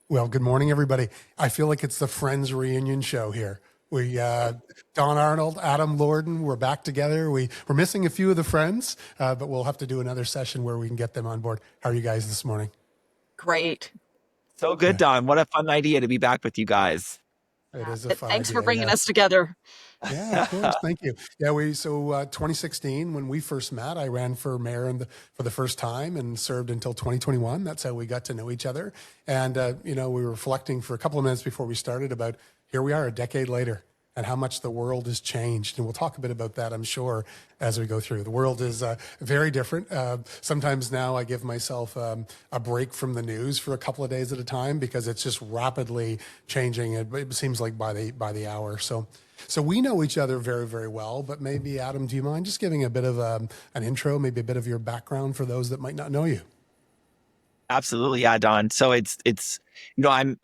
Well, good morning, everybody. I feel like it's the Friends reunion show here. Don Arnold, Adam Lorden, we're back together. We're missing a few of the friends, but we'll have to do another session where we can get them on board. How are you guys this morning? Great. So good, Yeah, Don. What a fun idea to be back with you guys. it is a But fun thanks for idea. bringing Yeah. us together. Yeah, of course. Thank you. Yeah, 2016 when we first met, I ran for mayor for the first time and served until 2021. That's how we got to know each other. And we were reflecting for a couple of minutes before we started about here we are a decade later and how much the world has changed. And we'll talk a bit about that, I'm sure, as we go through. The world is very different. Sometimes now I give myself a break from the news for a couple of days at a time because it's just rapidly changing. It seems like by the hour. So we know each other very, very well, but maybe Adam, do you mind just giving a bit of an intro, maybe a bit of your background for those that might not know you? Absolutely, yeah, Don. So it's I'm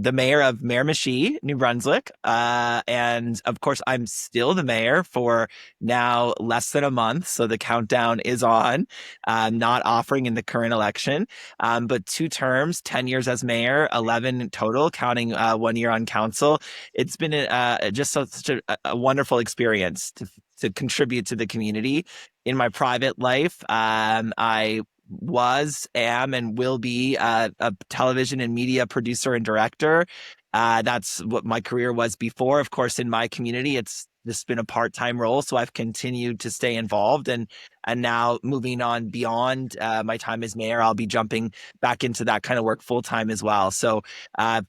the mayor of Miramichi, New Brunswick, and of course I'm still the mayor for now less than a month. So the countdown is on. Not offering in the current election, but 2 terms, 10 years as mayor, 11 in total, counting 1 year on council. It's been just such a wonderful experience to contribute to the community. In my private life, I am, and will be a television and media producer and director. That's what my career was before. Of course, in my community, it's just been a part-time role, so I've continued to stay involved. And now moving on beyond my time as mayor, I'll be jumping back into that kind of work full-time as well. So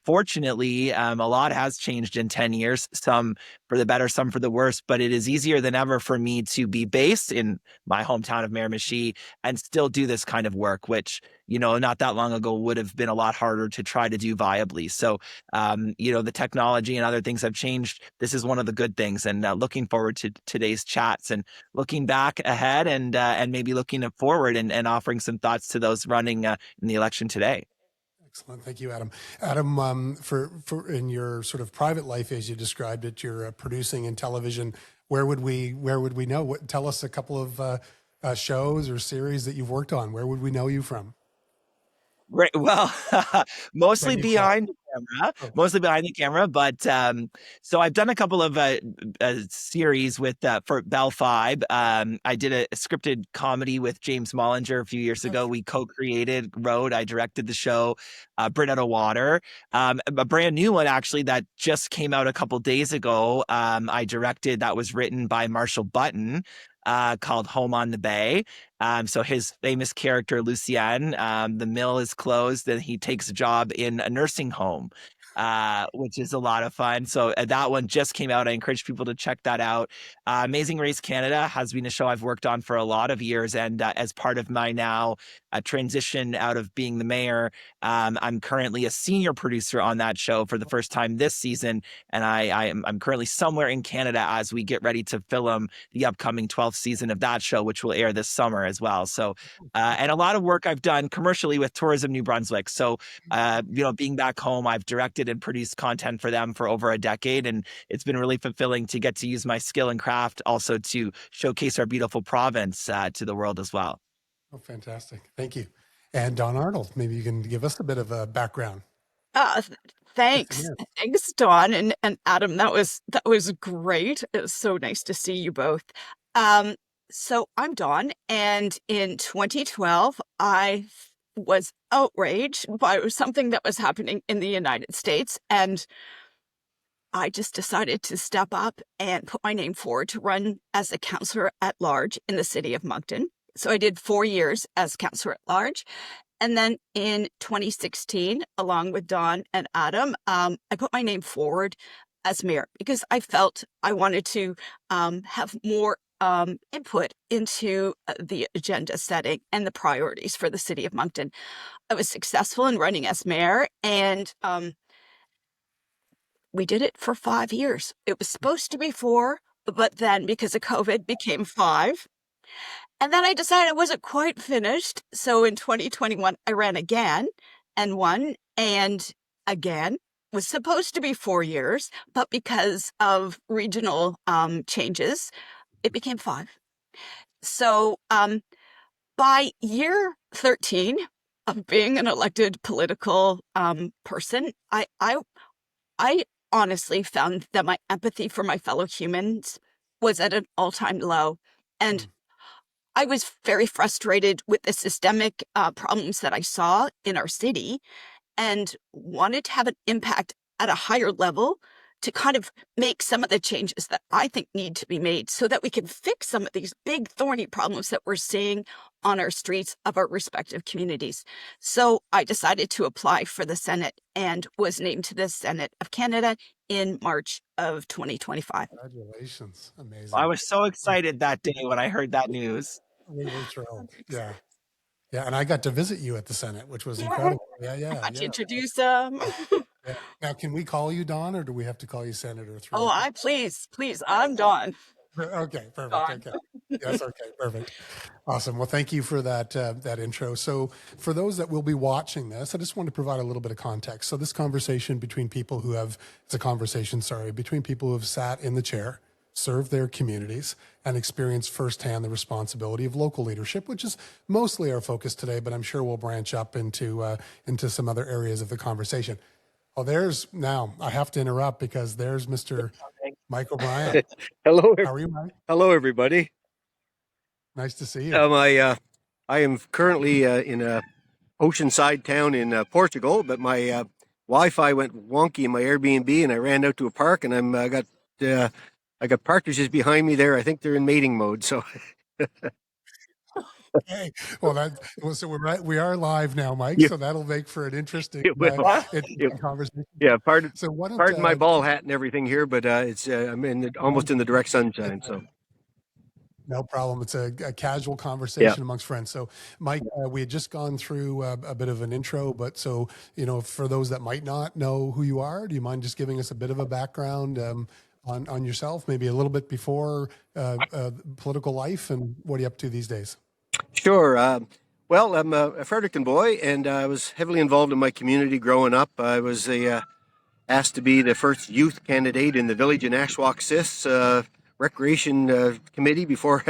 fortunately, a lot has changed in 10 years, some for the better, some for the worse, but it is easier than ever for me to be based in my hometown of Miramichi and still do this kind of work, which, not that long ago would have been a lot harder to try to do viably. So, the technology and other things have changed. This is one of the good things, and looking forward to today's chats and looking back ahead and maybe looking forward and offering some thoughts to those running in the election today. Excellent. Thank you, Adam. Adam, for in your sort of private life, as you described it, you're producing in television. Where would we know? Tell us a couple of shows or series that you've worked on. Where would we know you from? Right. Well, When mostly you qualify. behind the camera, Oh, mostly behind the camera. But so I've done a couple of series with for Bell Fibe. I did a scripted comedy with James Mollinger a few years ago. okay. We co-created, wrote, I directed the show, Brit Out of Water. A brand new one actually that just came out a couple days ago. I directed that was written by Marshall Button. Called Home on the Bay. So his famous character, Lucien, the mill is closed and he takes a job in a nursing home, which is a lot of fun. So that one just came out. I encourage people to check that out. Amazing Race Canada has been a show I've worked on for a lot of years. And as part of my now transition out of being the mayor, I'm currently a senior producer on that show for the first time this season. And I'm currently somewhere in Canada as we get ready to film the upcoming 12th season of that show, which will air this summer as well. So, and a lot of work I've done commercially with Tourism New Brunswick. So, being back home, I've directed and produced content for them for over a decade, and it's been really fulfilling to get to use my skill and craft also to showcase our beautiful province to the world as well. Oh, fantastic. Thank you. And Don Arnold, maybe you can give us a bit of a background. Th- Yes, thanks. yes. Thanks, Dawn and Adam. That was great. It was so nice to see you both. Um, so I'm Dawn, and in 2012, I was outraged by something that was happening in the United States, and I just decided to step up and put my name forward to run as a councillor at large in the city of Moncton. So I did 4 years as councillor at large. And then in 2016, along with Don and Adam, I put my name forward as mayor because I felt I wanted to have more input into the agenda setting and the priorities for the city of Moncton. I was successful in running as mayor, and we did it for 5 years. It was supposed to be four, but then because of COVID became five. And then I decided I wasn't quite finished. So in 2021, I ran again and won, and again was supposed to be 4 years, but because of regional changes, it became five. So by year 13, of being an elected political person, I honestly found that my empathy for my fellow humans was at an all-time low. And Mm. I was very frustrated with the systemic problems that I saw in our city and wanted to have an impact at a higher level to kind of make some of the changes that I think need to be made so that we can fix some of these big thorny problems that we're seeing on our streets of our respective communities. So I decided to apply for the Senate and was named to the Senate of Canada in March of 2025. Congratulations. I Amazing. was so excited that day when I heard that news. We were thrilled. Yeah. Yeah. And I got to visit you at the Senate, which was Yeah, incredible. Yeah. I Yeah. got to Yeah. introduce Yeah. Now, can we call you Don, or do we have to call you Senator Oh, throughout the? I please, I'm Dawn. Okay, perfect. Dawn. Okay. Yes, okay, perfect. Awesome. Well, thank you for that that intro. So, for those that will be watching this, I just want to provide a little bit of context. So, this conversation between people who have it's a conversation, sorry, between people who have sat in the chair, served their communities, and experienced firsthand the responsibility of local leadership, which is mostly our focus today. But I'm sure we'll branch up into some other areas of the conversation. Oh, there's now I have to interrupt because there's Mr. Mike O'Brien. Hello, How are you, Mike? hello, everybody. Nice to see you. I am currently in a oceanside town in Portugal, but my Wi-Fi went wonky in my Airbnb, and I ran out to a park, and I got partridges behind me there. I think they're in mating mode. So Okay. So we are live now, Mike. yeah, So that'll make for an interesting, it will. It, interesting conversation. yeah, pardon, So why don't pardon my ball hat and everything here, but it's I'm almost in the direct sunshine. So no problem. It's a casual yeah, conversation amongst friends. So, Mike, we had just gone through a bit of an intro, but so for those that might not know who you are, do you mind just giving us a bit of a background on yourself, maybe a little bit before political life, and what are you up to these days? sure. Well, I'm a Fredericton boy, and I was heavily involved in my community growing up. I was asked to be the first youth candidate in the village in Ashwaubenon recreation committee before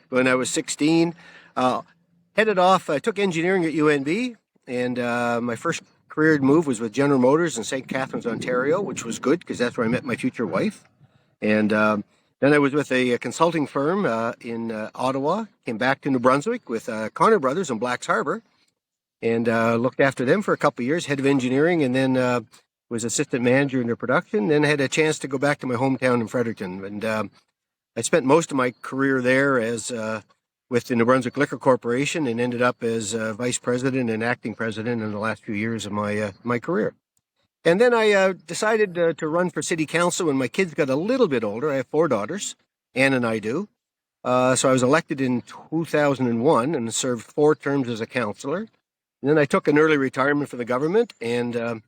when I was 16. Headed off, I took engineering at UNB, and my first career move was with General Motors in St. Catharines, Ontario, which was good because that's where I met my future wife. And then I was with a consulting firm in Ottawa, came back to New Brunswick with Connor Brothers in Blacks Harbor, and looked after them for a couple of years, head of engineering, and then was assistant manager in their production. Then had a chance to go back to my hometown in Fredericton, and I spent most of my career there as with the New Brunswick Liquor Corporation, and ended up as vice president and acting president in the last few years of my career. And then I decided to run for city council when my kids got a little bit older. I have 4 daughters, Ann and I do. So I was elected in 2001 and served 4 terms as a councillor. And then I took an early retirement from the government and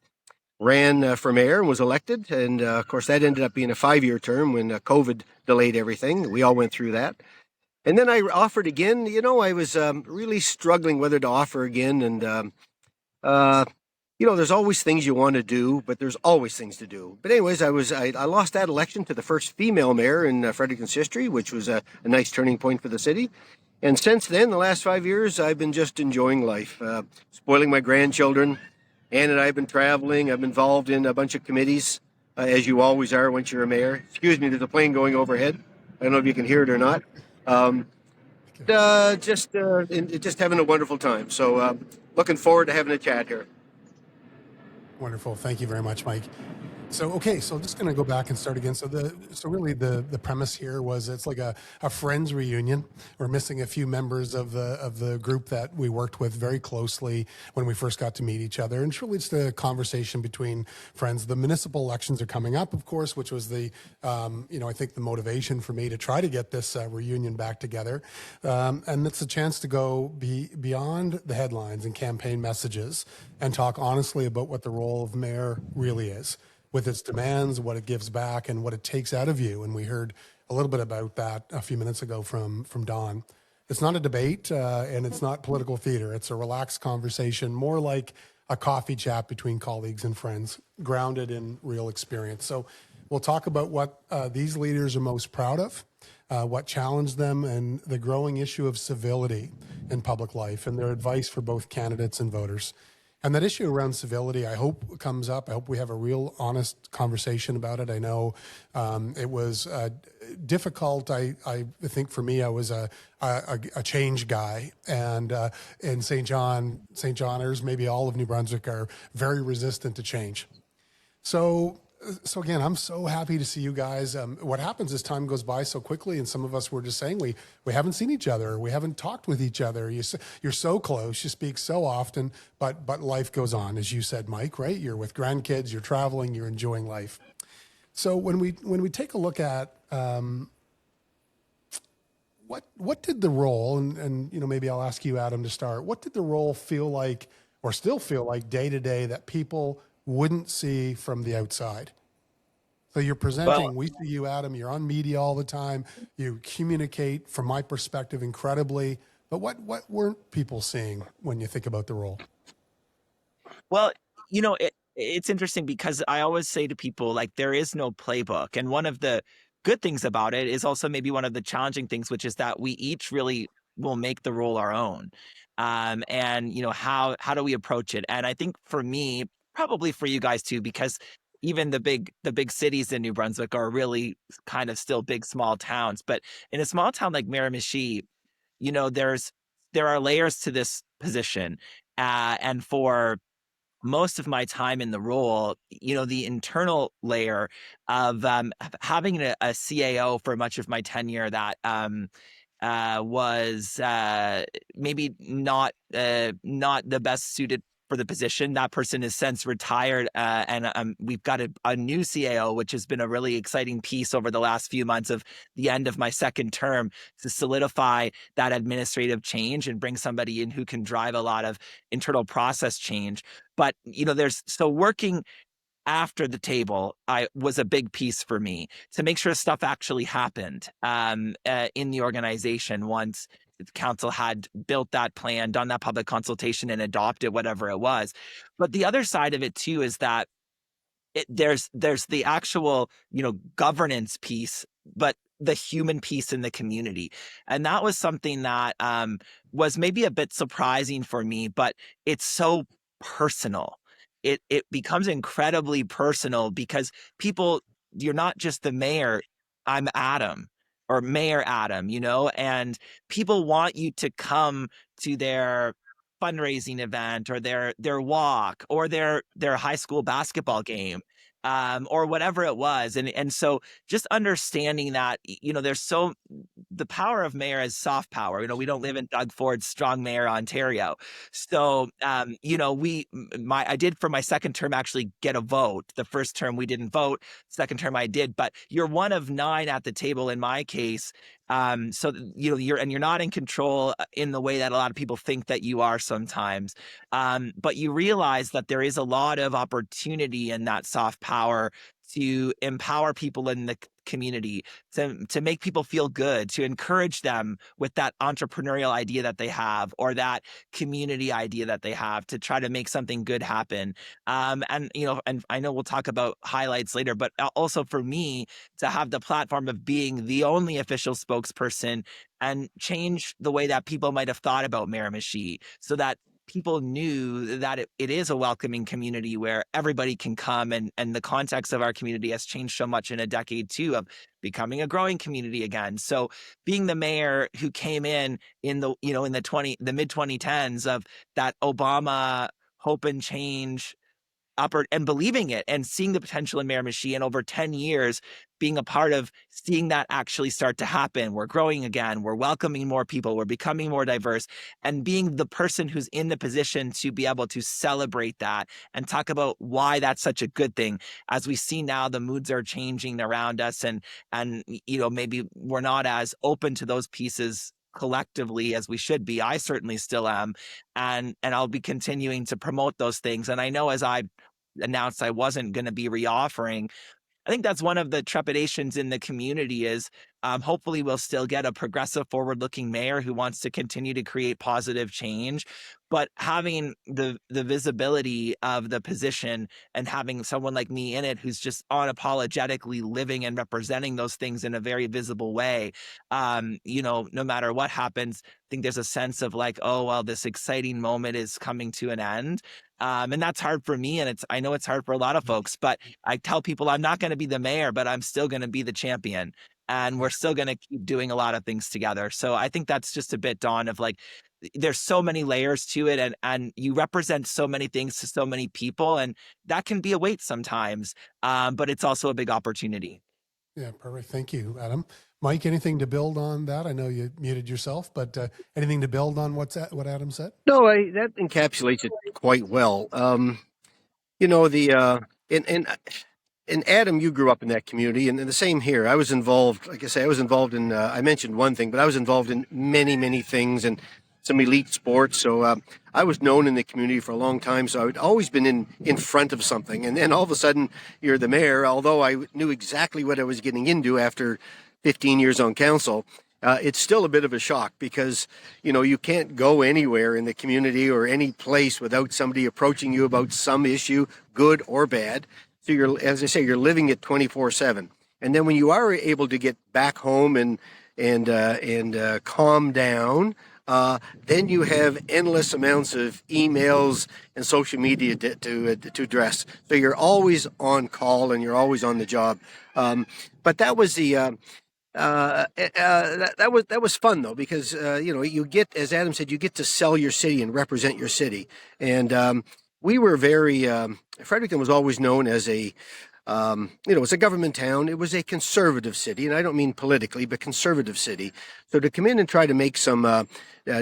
ran for mayor and was elected. And of course, that ended up being a 5-year term when COVID delayed everything. We all went through that. And then I offered again. I was really struggling whether to offer again. And there's always things you want to do, but there's always things to do. But anyways, I lost that election to the first female mayor in Fredericton's history, which was a nice turning point for the city. And since then, the last 5 years, I've been just enjoying life, spoiling my grandchildren. Ann and I have been traveling. I'm involved in a bunch of committees, as you always are once you're a mayor. Excuse me, there's a plane going overhead. I don't know if you can hear it or not. Just having a wonderful time. So looking forward to having a chat here. Wonderful. Thank you very much, Mike. So, okay, so just going to go back and start again. So really the premise here was it's like a friends reunion. We're missing a few members of the group that we worked with very closely when we first got to meet each other. And it's really just a conversation between friends. The municipal elections are coming up, of course, which was I think the motivation for me to try to get this reunion back together. And it's a chance to go beyond the headlines and campaign messages and talk honestly about what the role of mayor really is, with its demands, what it gives back, and what it takes out of you. And we heard a little bit about that a few minutes ago from Don. It's not a debate, and it's not political theater. It's a relaxed conversation, more like a coffee chat between colleagues and friends, grounded in real experience. So We'll talk about what these leaders are most proud of, what challenged them, and the growing issue of civility in public life and their advice for both candidates and voters. And that issue around civility, I hope comes up. I hope we have a real honest conversation about it. I know it was difficult. I think for me, I was a change guy, and in St. Johners, maybe all of New Brunswick are very resistant to change. So again, I'm so happy to see you guys. What happens is time goes by so quickly, and some of us were just saying we haven't seen each other, we haven't talked with each other. You're so close, you speak so often, but life goes on, as you said, Mike. Right? You're with grandkids, you're traveling, you're enjoying life. So when we take a look at what did the role, and maybe I'll ask you, Adam, to start. What did the role feel like, or still feel like, day to day, that people wouldn't see from the outside? So you're presenting, we see you, Adam, you're on media all the time, you communicate, from my perspective, incredibly, but what weren't people seeing when you think about the role? Well, it's interesting because I always say to people, like, there is no playbook. And one of the good things about it is also maybe one of the challenging things, which is that we each really will make the role our own. And how do we approach it? And I think for me, probably for you guys too, because even the big cities in New Brunswick are really kind of still big small towns. But in a small town like Miramichi, there are layers to this position. And for most of my time in the role, the internal layer of having a CAO for much of my tenure that was maybe not the best suited for the position. That person has since retired, and we've got a new CAO, which has been a really exciting piece over the last few months of the end of my second term, to solidify that administrative change and bring somebody in who can drive a lot of internal process change. But so working after the table, I was a big piece for me to make sure stuff actually happened in the organization once the council had built that plan, done that public consultation, and adopted whatever it was. But the other side of it too is that there's the actual governance piece, but the human piece in the community. And that was something that was maybe a bit surprising for me, but it's so personal. It becomes incredibly personal because people, you're not just the mayor, I'm Adam, or Mayor Adam, and people want you to come to their fundraising event, or their walk, or their high school basketball game, or whatever it was. And so just understanding that, the power of mayor is soft power. We don't live in Doug Ford's strong mayor Ontario. So, I did, for my second term, actually get a vote. The first term we didn't vote, second term I did, but you're one of 9 at the table in my case. So, you're not in control in the way that a lot of people think that you are sometimes. But you realize that there is a lot of opportunity in that soft power to empower people in the community, to make people feel good, to encourage them with that entrepreneurial idea that they have, or that community idea that they have, to try to make something good happen. And I know we'll talk about highlights later, but also for me to have the platform of being the only official spokesperson and change the way that people might have thought about Miramichi, so that people knew that it is a welcoming community where everybody can come, and the context of our community has changed so much in a decade too, of becoming a growing community again. So being the mayor who came in the mid 2010s of that Obama hope and change and believing it and seeing the potential in Miramichi, and over 10 years being a part of seeing that actually start to happen. We're growing again, we're welcoming more people, we're becoming more diverse, and being the person who's in the position to be able to celebrate that and talk about why that's such a good thing. As we see now, the moods are changing around us, and maybe we're not as open to those pieces collectively as we should be. I certainly still am, and I'll be continuing to promote those things. And I know, as I announced I wasn't going to be reoffering, I think that's one of the trepidations in the community is hopefully we'll still get a progressive, forward-looking mayor who wants to continue to create positive change. But having the visibility of the position and having someone like me in it who's just unapologetically living and representing those things in a very visible way, no matter what happens, I think there's a sense of like, oh, well, this exciting moment is coming to an end. And that's hard for me. And I know it's hard for a lot of folks, but I tell people I'm not going to be the mayor, but I'm still going to be the champion. And we're still going to keep doing a lot of things together. So I think that's just a bit, Dawn, of like, there's so many layers to it, and you represent so many things to so many people, and that can be a weight sometimes, but it's also a big opportunity. Yeah, perfect. Thank you, Adam. Mike, anything to build on that? I know you muted yourself, but anything to build on what Adam said? No, that encapsulates it quite well. The and Adam, you grew up in that community, and the same here. I was involved, like I say, I was involved in. I mentioned one thing, but I was involved in many, many things and some elite sports. So I was known in the community for a long time. So I'd always been in front of something, and then all of a sudden you're the mayor. Although I knew exactly what I was getting into after 15 years on council. It's still a bit of a shock because, you can't go anywhere in the community or any place without somebody approaching you about some issue, good or bad. So as I say, you're living it 24/7. And then when you are able to get back home and calm down, then you have endless amounts of emails and social media to address. So you're always on call and you're always on the job. But that was the that was fun though, because you get, as Adam said, you get to sell your city and represent your city, and we were very Fredericton was always known as it's a government town. It was a conservative city, and I don't mean politically, but conservative city. So to come in and try to make some,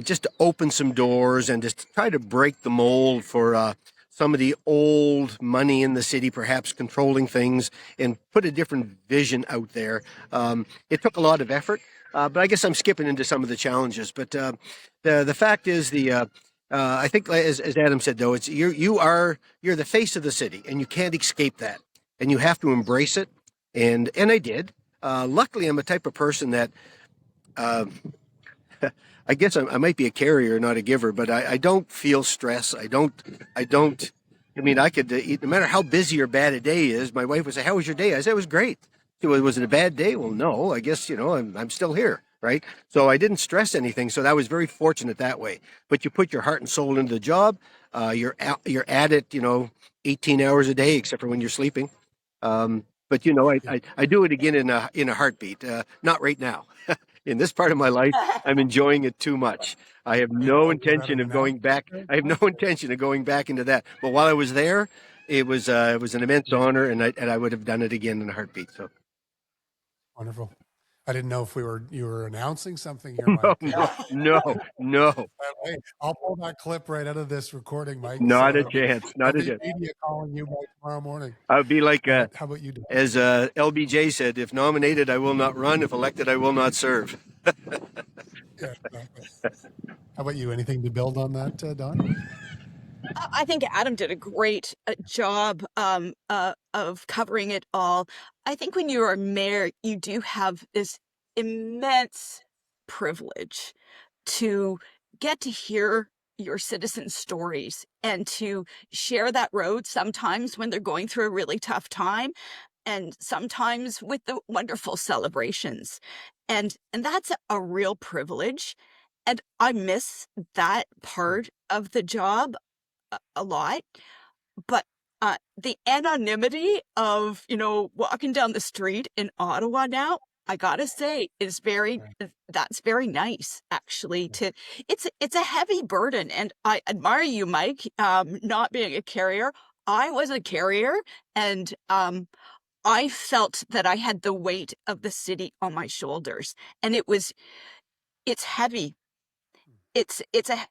just to open some doors and just try to break the mold for some of the old money in the city, perhaps controlling things, and put a different vision out there. It took a lot of effort, but I guess I'm skipping into some of the challenges. But the fact is, I think, as Adam said, though, it's you're the face of the city, and you can't escape that, and you have to embrace it. And I did. Luckily, I'm a type of person that. I guess I might be a carrier, not a giver, but I don't feel stress. I don't. I mean, I could, no matter how busy or bad a day is, my wife would say, "How was your day?" I said, "It was great." She said, "Was it a bad day?" Well, no, I guess, I'm still here, right? So I didn't stress anything. So that was very fortunate that way. But you put your heart and soul into the job. You're at it, 18 hours a day, except for when you're sleeping. But I do it again in a heartbeat. Not right now. In this part of my life, I'm enjoying it too much. I have no intention of going back. I have no intention of going back into that. But while I was there, it was an immense honor, and I would have done it again in a heartbeat. So Wonderful. I didn't know if you were announcing something here, Mike. No. Hey, I'll pull that clip right out of this recording, Mike. Not a chance. Not a chance. Media calling you by tomorrow morning. I would be like, how about you? As LBJ said, if nominated, I will not run. If elected, I will not serve. Yeah, exactly. How about you? Anything to build on that, Don? I think Adam did a great job of covering it all. I think when you're a mayor, you do have this immense privilege to get to hear your citizens' stories and to share that road sometimes when they're going through a really tough time, and sometimes with the wonderful celebrations. And that's a real privilege. And I miss that part of the job a lot. But the anonymity of, walking down the street in Ottawa now, I gotta say, that's very nice, actually. It's a heavy burden, and I admire you, Mike, not being a carrier. I was a carrier, and I felt that I had the weight of the city on my shoulders, and it's heavy. It's a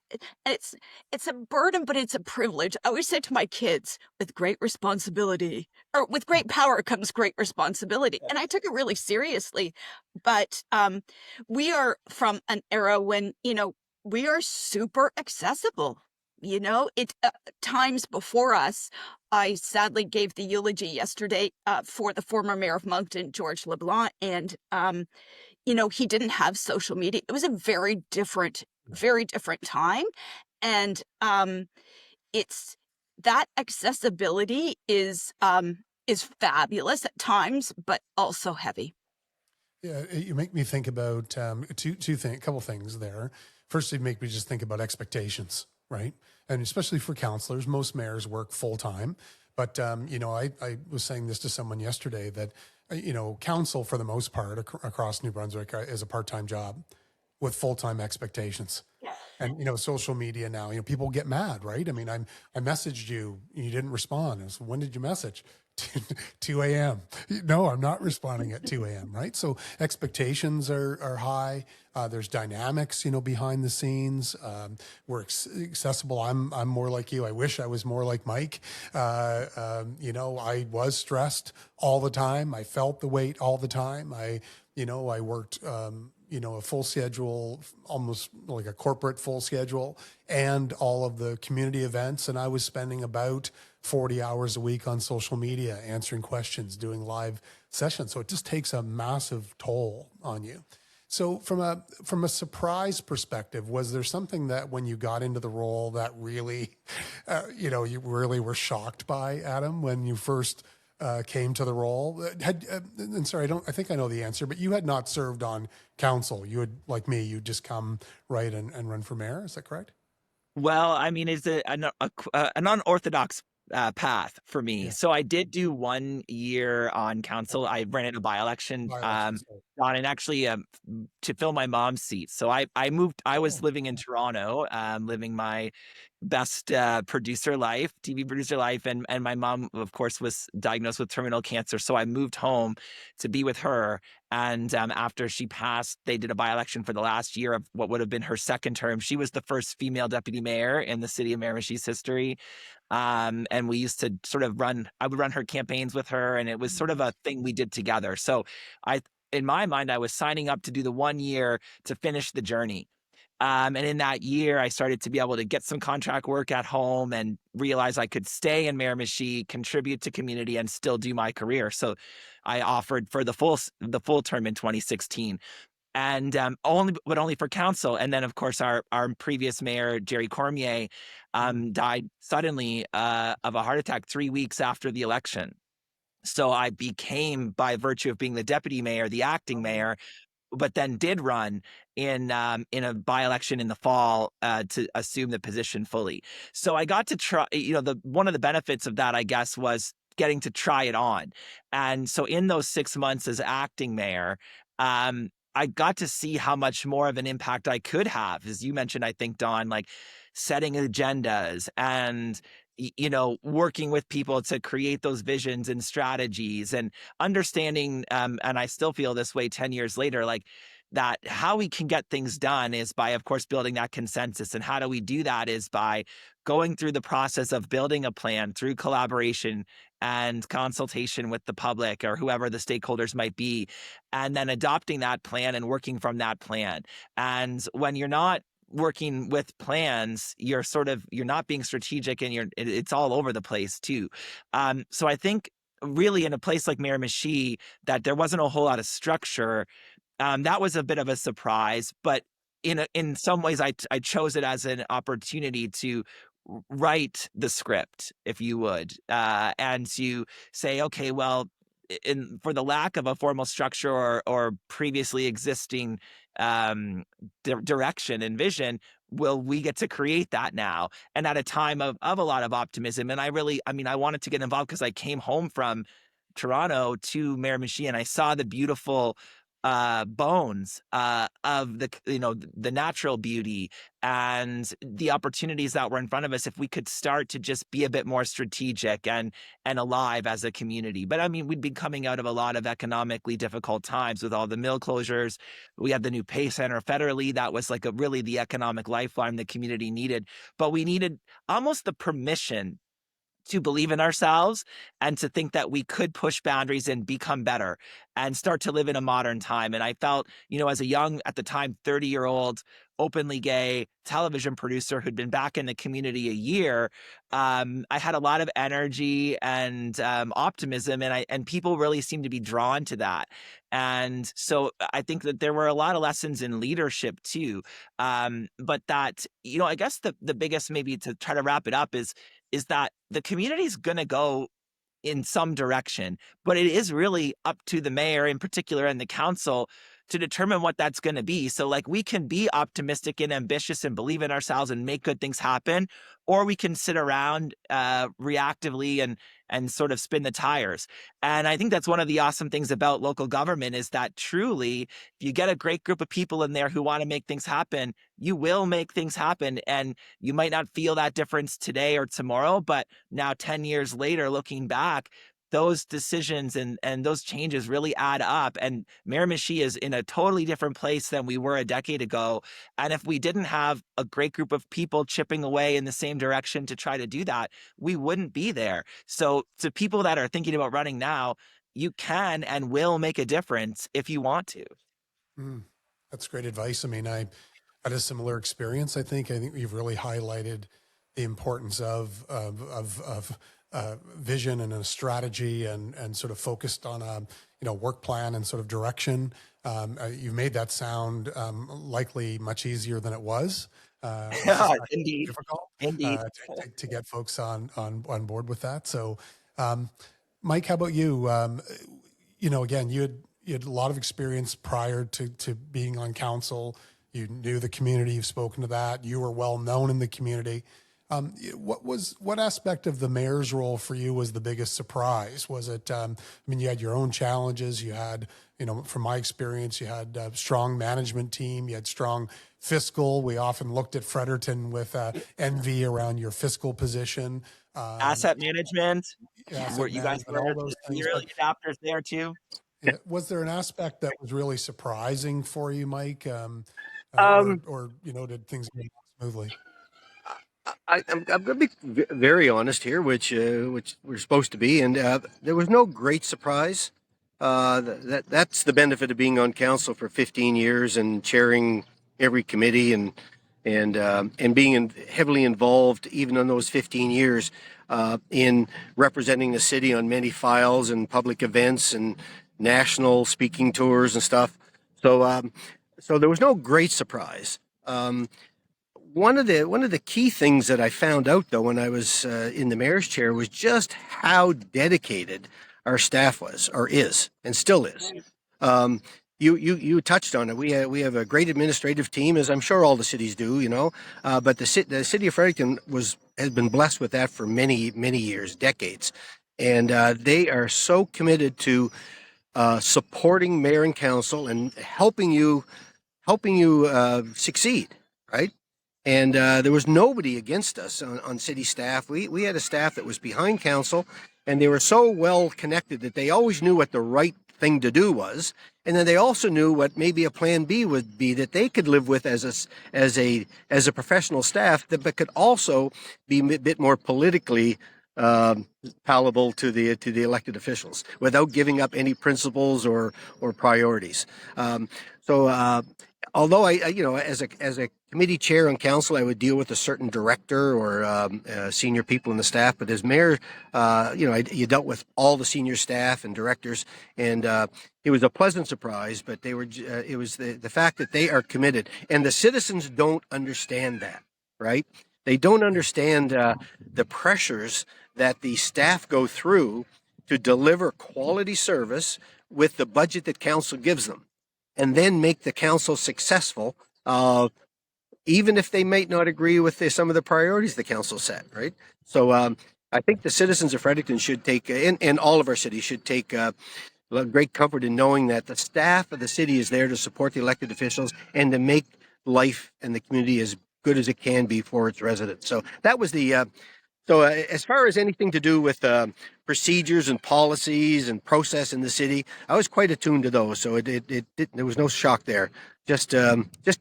burden, but it's a privilege. I always say to my kids, with great responsibility, or with great power comes great responsibility. And I took it really seriously. But we are from an era when, we are super accessible. you know, it times before us. I sadly gave the eulogy yesterday for the former mayor of Moncton, George LeBlanc, and you know, he didn't have social media. It was a very different time, and it's that accessibility is fabulous at times, but also heavy. Yeah, you make me think about a couple things there. First, you make me just think about expectations, right? And especially for counselors, most mayors work full time. But you know, I was saying this to someone yesterday that you know, council for the most part across New Brunswick is a part time job with full time expectations. And you know, social media now, you know, people get mad, right? I mean, I messaged you, you didn't respond. I said, when did you message? 2 a.m. No, I'm not responding at 2 a.m. Right? So expectations are high. There's dynamics, you know, behind the scenes. We're accessible. I'm more like you. I wish I was more like Mike. You know, I was stressed all the time. I felt the weight all the time. You know, I worked, you know, a full schedule, almost like a corporate full schedule, and all of the community events. And I was spending about 40 hours a week on social media, answering questions, doing live sessions. So it just takes a massive toll on you. So from a surprise perspective, was there something that when you got into the role that really, you know, you really were shocked by, Adam, when you first came to the role? And sorry, I think I know the answer, but you had not served on council. You had, like me, you just come right and run for mayor. Is that correct? Well, I mean, it's an unorthodox path for me. Yeah. So I did do 1 year on council. I ran in a by-election, By-elections. on and actually to fill my mom's seat. So I moved. I was Oh, living in Toronto, living my best producer life, TV producer life, and my mom, of course, was diagnosed with terminal cancer. So I moved home to be with her. And after she passed, they did a by-election for the last year of what would have been her second term. She was the first female deputy mayor in the city of Miramishi's history. And we used to sort of I would run her campaigns with her, and it was sort of a thing we did together. So in my mind, I was signing up to do the 1 year to finish the journey. And in that year, I started to be able to get some contract work at home and realize I could stay in Miramichi, contribute to community, and still do my career. So I offered for the full term in 2016, and only for council. And then, of course, our previous mayor, Jerry Cormier, died suddenly of a heart attack 3 weeks after the election. So I became, by virtue of being the deputy mayor, the acting mayor, but then did run in a by-election in the fall to assume the position fully. So I got to try, you know, one of the benefits of that, I guess, was getting to try it on. And so in those 6 months as acting mayor, I got to see how much more of an impact I could have. As you mentioned, I think, Don, like setting agendas and you know, working with people to create those visions and strategies, and understanding, and I still feel this way 10 years later, like that how we can get things done is by, of course, building that consensus. And how do we do that is by going through the process of building a plan through collaboration and consultation with the public or whoever the stakeholders might be, and then adopting that plan and working from that plan. And when you're not working with plans, you're not being strategic, and it's all over the place too. So I think really in a place like Miramichi, that there wasn't a whole lot of structure. That was a bit of a surprise, but in some ways, I chose it as an opportunity to write the script, if you would, and to say, okay, well, for the lack of a formal structure or previously existing direction and vision, will we get to create that now? And at a time of a lot of optimism, and I wanted to get involved because I came home from Toronto to Miramichi, and I saw the beautiful bones of the natural beauty and the opportunities that were in front of us if we could start to just be a bit more strategic and alive as a community. But I mean, we'd been coming out of a lot of economically difficult times with all the mill closures. We had the new pay center federally. That was like really the economic lifeline the community needed. But we needed almost the permission to believe in ourselves and to think that we could push boundaries and become better and start to live in a modern time. And I felt, as a young, at the time, 30-year-old, openly gay television producer who'd been back in the community a year, I had a lot of energy and optimism, and people really seemed to be drawn to that. And so I think that there were a lot of lessons in leadership too. But that, I guess the biggest, maybe to try to wrap it up, is that the community is going to go in some direction, but it is really up to the mayor in particular and the council to determine what that's going to be. So like, we can be optimistic and ambitious and believe in ourselves and make good things happen, or we can sit around reactively and sort of spin the tires. And I think that's one of the awesome things about local government, is that truly, if you get a great group of people in there who want to make things happen, you will make things happen. And you might not feel that difference today or tomorrow, but now 10 years later, looking back, those decisions and those changes really add up. And Miramichi is in a totally different place than we were a decade ago. And if we didn't have a great group of people chipping away in the same direction to try to do that, we wouldn't be there. So to people that are thinking about running now, you can and will make a difference if you want to. That's great advice. I mean, I had a similar experience. I think you've really highlighted the importance of vision and a strategy, and sort of focused on a work plan and sort of direction. You made that sound likely much easier than it was. Yeah, indeed. Difficult Indeed. to get folks on board with that. So, Mike, how about you? Again, you had a lot of experience prior to being on council. You knew the community. You've spoken to that. You were well known in the community. What aspect of the mayor's role for you was the biggest surprise? Was it, you had your own challenges. You had, from my experience, you had a strong management team. You had strong fiscal. We often looked at Fredericton with envy around your fiscal position. Asset management. Asset You guys management, all were those the things. early adopters there too. Yeah, was there an aspect that was really surprising for you, Mike? Or did things go smoothly? I'm going to be very honest here, which we're supposed to be, and there was no great surprise. That's the benefit of being on council for 15 years and chairing every committee and being heavily involved even in those 15 years in representing the city on many files and public events and national speaking tours and stuff. So there was no great surprise. One of the key things that I found out, though, when I was in the mayor's chair, was just how dedicated our staff was, or is, and still is. You touched on it. We have a great administrative team, as I'm sure all the cities do, but the city of Fredericton has been blessed with that for many years, decades, and they are so committed to supporting mayor and council and helping you succeed, right? And there was nobody against us on city staff. We had a staff that was behind council, and they were so well connected that they always knew what the right thing to do was, and then they also knew what maybe a plan B would be that they could live with as a professional staff, but could also be a bit more politically palatable to the elected officials without giving up any principles or priorities. Although as a committee chair on council, I would deal with a certain director or senior people in the staff. But as mayor, you dealt with all the senior staff and directors, and it was a pleasant surprise. But it was the fact that they are committed, and the citizens don't understand that, right? They don't understand the pressures that the staff go through to deliver quality service with the budget that council gives them, and then make the council successful, even if they might not agree with some of the priorities the council set, right? So I think the citizens of Fredericton should take, and all of our cities should take great comfort in knowing that the staff of the city is there to support the elected officials and to make life and the community as good as it can be for its residents. So that was as far as anything to do with procedures and policies and process in the city, I was quite attuned to those. So there was no shock there. Just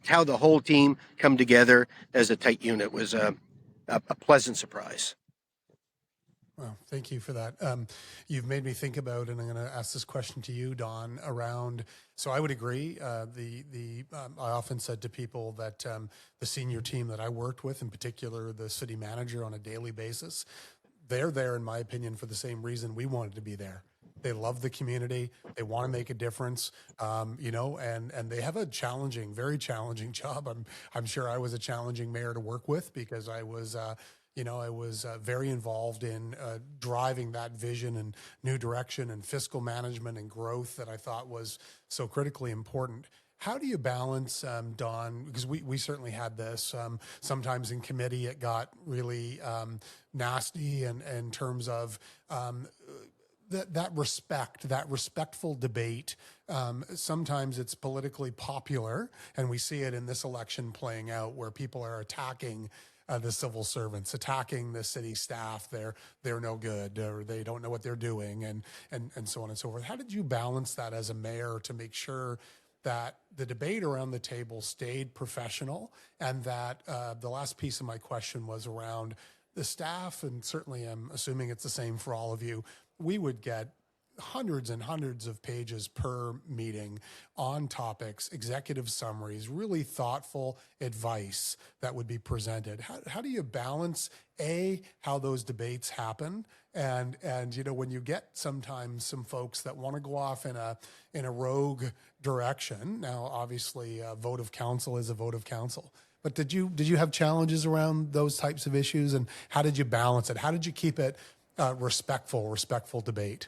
how the whole team come together as a tight unit was a pleasant surprise. Well, thank you for that. You've made me think about, and I'm going to ask this question to you, Don, around. So I would agree. I often said to people that the senior team that I worked with, in particular the city manager on a daily basis, they're there, in my opinion, for the same reason we wanted to be there. They love the community. They want to make a difference, and they have a challenging, very challenging job. I'm sure I was a challenging mayor to work with because I was very involved in driving that vision and new direction and fiscal management and growth that I thought was so critically important. How do you balance, Don, because we certainly had this, sometimes in committee it got really nasty in terms of that respectful debate. Sometimes it's politically popular, and we see it in this election playing out where people are attacking the civil servants, attacking the city staff. They're no good, or they don't know what they're doing, and so on and so forth. How did you balance that as a mayor to make sure that the debate around the table stayed professional, and that the last piece of my question was around the staff, and certainly I'm assuming it's the same for all of you, we would get hundreds and hundreds of pages per meeting on topics, executive summaries, really thoughtful advice that would be presented. How do you balance how those debates happen, and when you get sometimes some folks that want to go off in a rogue direction. Now, obviously, a vote of council is a vote of council. But did you have challenges around those types of issues, and how did you balance it? How did you keep it respectful debate?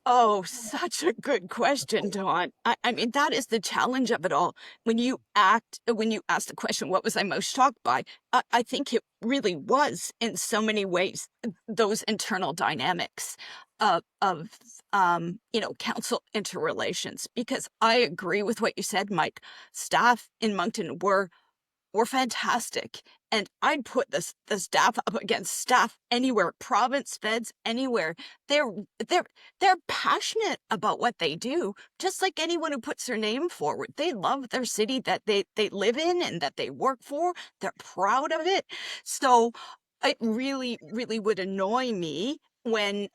Oh, such a good question, Dawn. I mean, that is the challenge of it all. When you ask the question, what was I most shocked by? I think it really was, in so many ways, those internal dynamics of council interrelations. Because I agree with what you said, Mike. Staff in Moncton were fantastic. And I'd put the staff up against staff anywhere, province, feds, anywhere. They're passionate about what they do, just like anyone who puts their name forward. They love their city that they live in and that they work for. They're proud of it. So it really, really would annoy me when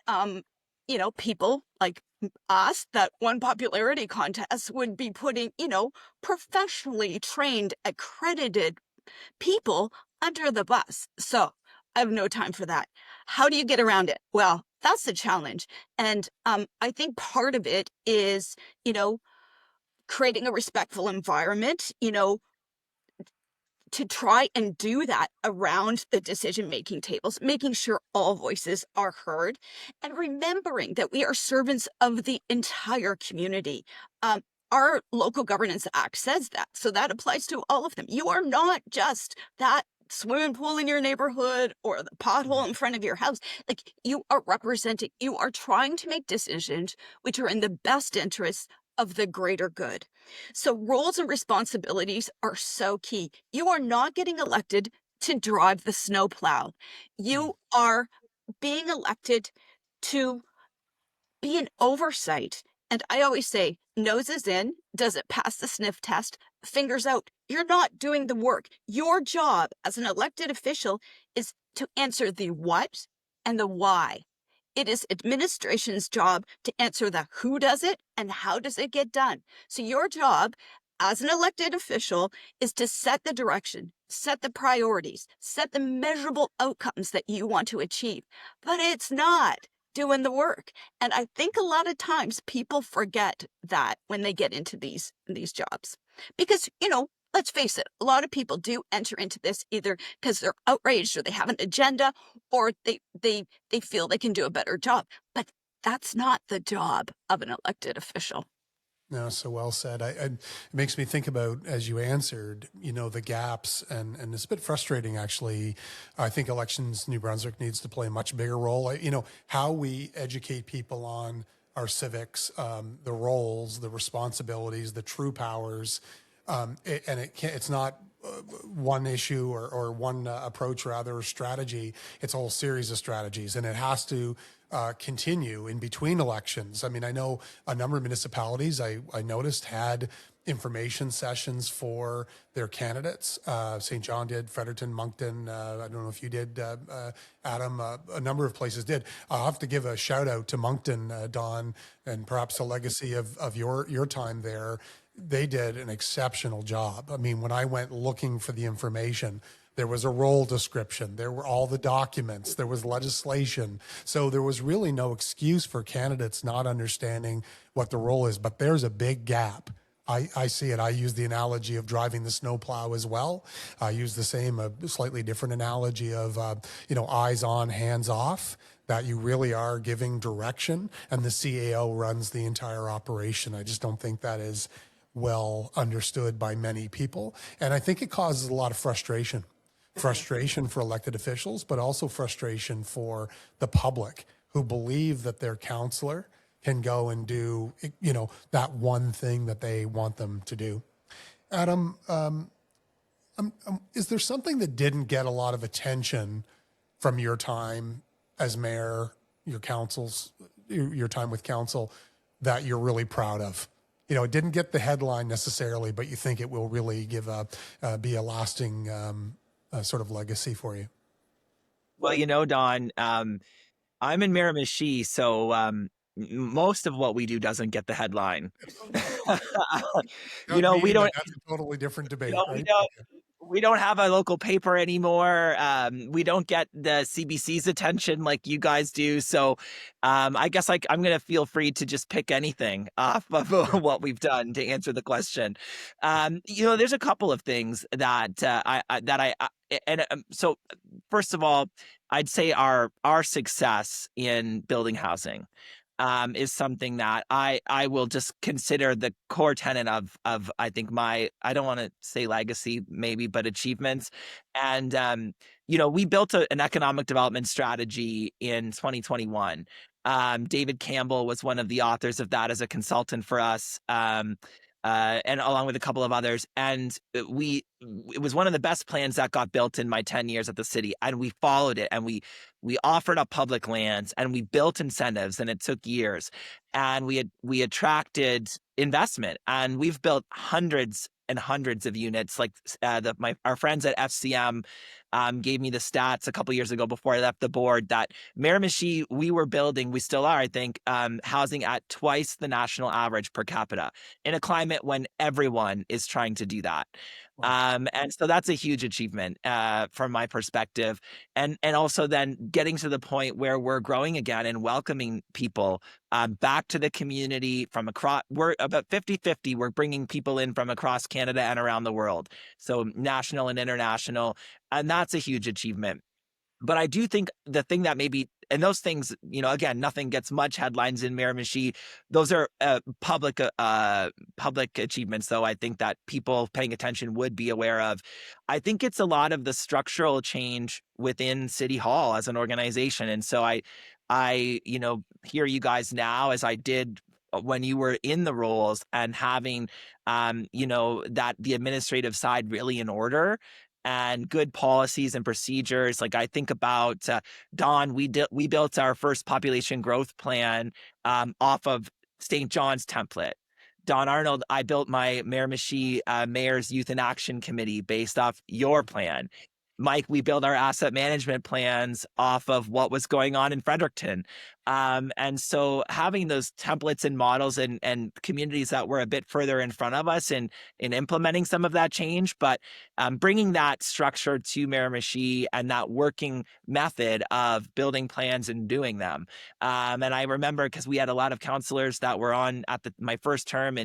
people like us that won popularity contests would be putting, professionally trained, accredited people under the bus. So I have no time for that. How do you get around it? Well, that's the challenge. And I think part of it is, creating a respectful environment, to try and do that around the decision-making tables, making sure all voices are heard, and remembering that we are servants of the entire community. Our Local Governance Act says that, so that applies to all of them. You are not just that swimming pool in your neighborhood or the pothole in front of your house. Like, you are representing, you are trying to make decisions which are in the best interests of the greater good. So roles and responsibilities are so key. You are not getting elected to drive the snowplow. You are being elected to be an oversight. And I always say, noses in, does it pass the sniff test? Fingers out. You're not doing the work. Your job as an elected official is to answer the what and the why. It is administration's job to answer the who does it and how does it get done. So your job as an elected official is to set the direction, set the priorities, set the measurable outcomes that you want to achieve. But it's not doing the work. And I think a lot of times people forget that when they get into these jobs. Because, let's face it, a lot of people do enter into this either because they're outraged or they have an agenda or they feel they can do a better job. But that's not the job of an elected official. No, so well said. It makes me think about, as you answered, the gaps, and it's a bit frustrating, actually. I think Elections New Brunswick needs to play a much bigger role. How we educate people on our civics, the roles, the responsibilities, the true powers, it's not one issue or one approach, rather, or strategy. It's a whole series of strategies, and it has to continue in between elections. I mean, I know a number of municipalities I noticed had information sessions for their candidates. St. John did, Fredericton, Moncton. I don't know if you did, Adam. A number of places did. I'll have to give a shout out to Moncton, Don, and perhaps a legacy of your time there. They did an exceptional job. I mean, when I went looking for the information, there was a role description. There were all the documents. There was legislation. So there was really no excuse for candidates not understanding what the role is. But there's a big gap. I see it. I use the analogy of driving the snowplow as well. I use the same, slightly different analogy of, eyes on, hands off, that you really are giving direction, and the CAO runs the entire operation. I just don't think that is well understood by many people. And I think it causes a lot of frustration for elected officials, but also frustration for the public who believe that their counselor can go and do, that one thing that they want them to do. Adam, is there something that didn't get a lot of attention from your time as mayor, your time with council, that you're really proud of? It didn't get the headline necessarily, but you think it will really be a lasting sort of legacy for you? Well, Don, I'm in Miramichi, so most of what we do doesn't get the headline. We don't. That's a totally different debate, right? We don't have a local paper anymore. We don't get the CBC's attention like you guys do. So I guess I'm going to feel free to just pick anything off of what we've done to answer the question. There's a couple of things so first of all, I'd say our success in building housing is something that I will just consider the core tenet of I think I don't want to say legacy maybe, but achievements. And we built an economic development strategy in 2021. David Campbell was one of the authors of that as a consultant for us. And along with a couple of others. And it was one of the best plans that got built in my 10 years at the city. And we followed it, and we offered up public lands, and we built incentives, and it took years. And we attracted investment, and we've built hundreds and hundreds of units. Like our friends at FCM gave me the stats a couple years ago before I left the board that Miramichi, we still are, I think, housing at twice the national average per capita in a climate when everyone is trying to do that. And so that's a huge achievement from my perspective. And also then getting to the point where we're growing again and welcoming people back to the community from across. We're about 50-50. We're bringing people in from across Canada and around the world. So national and international. And that's a huge achievement. But I do think the thing that maybe, and those things, again, nothing gets much headlines in Miramichi. Those are public achievements, though, I think that people paying attention would be aware of. I think it's a lot of the structural change within City Hall as an organization. And so I hear you guys now, as I did when you were in the roles, and having, that the administrative side really in order, and good policies and procedures. Like I think about Don, we built our first population growth plan off of St. John's template. Don Arnold, I built my Miramichi Mayor's Youth in Action Committee based off your plan. Mike, we build our asset management plans off of what was going on in Fredericton. And so having those templates and models and communities that were a bit further in front of us in implementing some of that change, but bringing that structure to Miramichi and that working method of building plans and doing them. And I remember, because we had a lot of counselors that were on at my first term,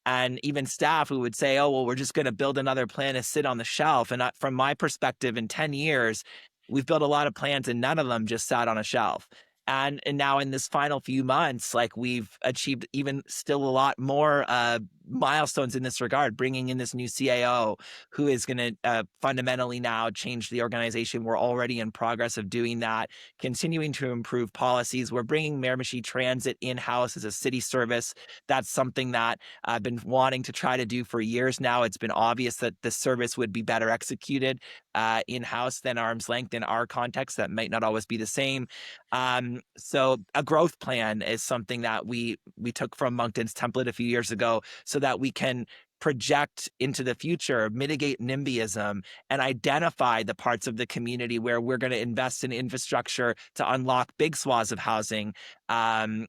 and even staff who would say, oh, well, we're just going to build another plan to sit on the shelf. And from my perspective, in 10 years, we've built a lot of plans and none of them just sat on a shelf. And now in this final few months, like we've achieved even still a lot more milestones in this regard, bringing in this new CAO who is going to fundamentally now change the organization. We're already in progress of doing that, continuing to improve policies. We're bringing Miramichi Transit in-house as a city service. That's something that I've been wanting to try to do for years now. It's been obvious that the service would be better executed in-house than arm's length in our context. That might not always be the same. So a growth plan is something that we took from Moncton's template a few years ago, so that we can project into the future, mitigate NIMBYism, and identify the parts of the community where we're going to invest in infrastructure to unlock big swaths of housing. Because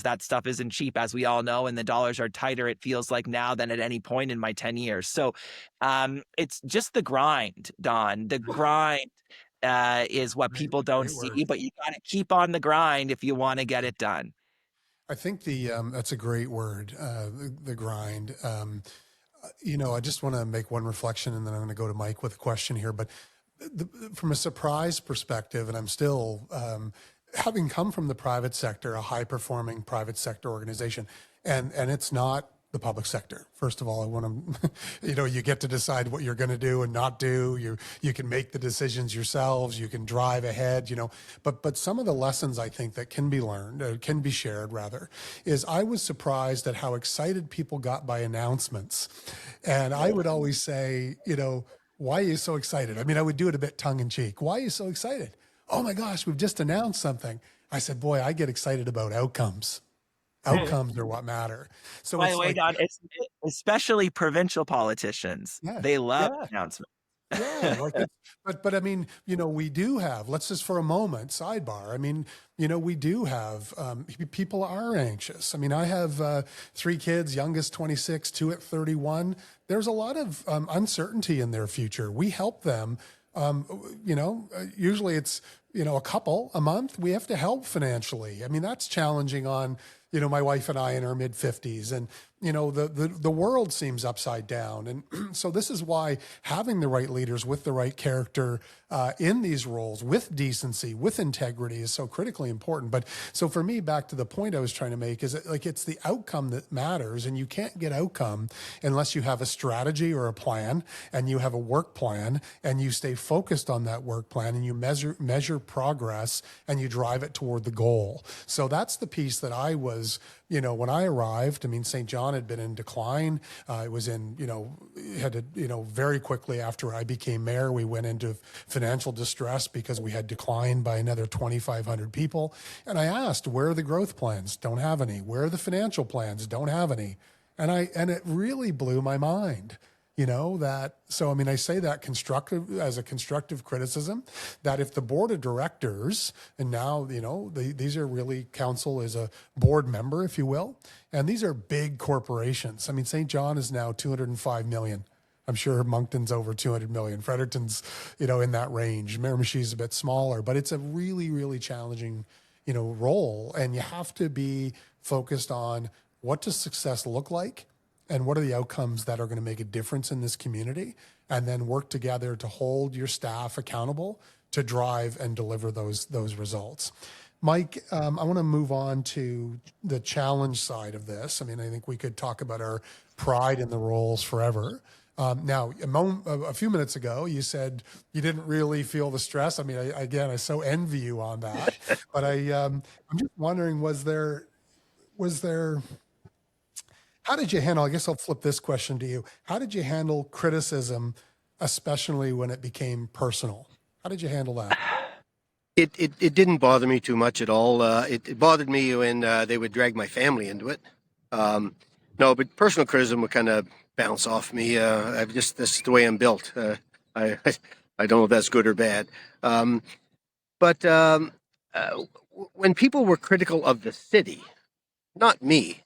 that stuff isn't cheap, as we all know, and the dollars are tighter, it feels like now than at any point in my 10 years. So it's just the grind, Don. The grind is what people don't Great word. see, but you got to keep on the grind if you want to get it done. I think that's a great word, the grind. I just want to make one reflection, and then I'm going to go to Mike with a question here. But from a surprise perspective, and I'm still having come from the private sector, a high-performing private sector organization, and it's not the public sector. First of all, I want to, you get to decide what you're going to do and not do. You can make the decisions yourselves. You can drive ahead. But some of the lessons I think that can be learned, can be shared rather, is I was surprised at how excited people got by announcements, and I would always say, why are you so excited? I mean, I would do it a bit tongue in cheek. Why are you so excited? Oh my gosh, we've just announced something. I said, boy, I get excited about outcomes. Outcomes are what matter. So By it's the way, like, Don, especially provincial politicians, they love announcements. Yeah, like but I mean, we do have, let's just for a moment, sidebar. I mean, we do have, people are anxious. I mean, I have 3 kids, youngest 26, 2 at 31. There's a lot of uncertainty in their future. We help them. Usually it's, a couple a month. We have to help financially. I mean, that's challenging on, my wife and I in our mid 50s, and, the world seems upside down. And so this is why having the right leaders with the right character in these roles, with decency, with integrity, is so critically important. But so for me, back to the point I was trying to make, is that, like, it's the outcome that matters, and you can't get outcome unless you have a strategy or a plan, and you have a work plan, and you stay focused on that work plan, and you measure progress, and you drive it toward the goal. So that's the piece that I was, when I arrived. I mean, St. John had been in decline. It was in, had to, very quickly after I became mayor, we went into financial distress because we had declined by another 2,500 people. And I asked, where are the growth plans? Don't have any. Where are the financial plans? Don't have any. And it really blew my mind. So, I mean, I say that as a constructive criticism, that if the board of directors, and now, these are really, council is a board member, if you will, and these are big corporations. I mean, St. John is now 205 million. I'm sure Moncton's over 200 million. Fredericton's, in that range. Miramichi is a bit smaller, but it's a really, really challenging, role. And you have to be focused on what does success look like? And what are the outcomes that are going to make a difference in this community? And then work together to hold your staff accountable to drive and deliver those results. Mike, I want to move on to the challenge side of this. I mean, I think we could talk about our pride in the roles forever. Now, a few minutes ago, you said you didn't really feel the stress. I mean, I so envy you on that. But I'm just wondering, was there how did you handle, I guess I'll flip this question to you. How did you handle criticism, especially when it became personal? How did you handle that? It didn't bother me too much at all. It bothered me when they would drag my family into it. No, but personal criticism would kind of bounce off me. That's the way I'm built. I don't know if that's good or bad. But when people were critical of the city, not me,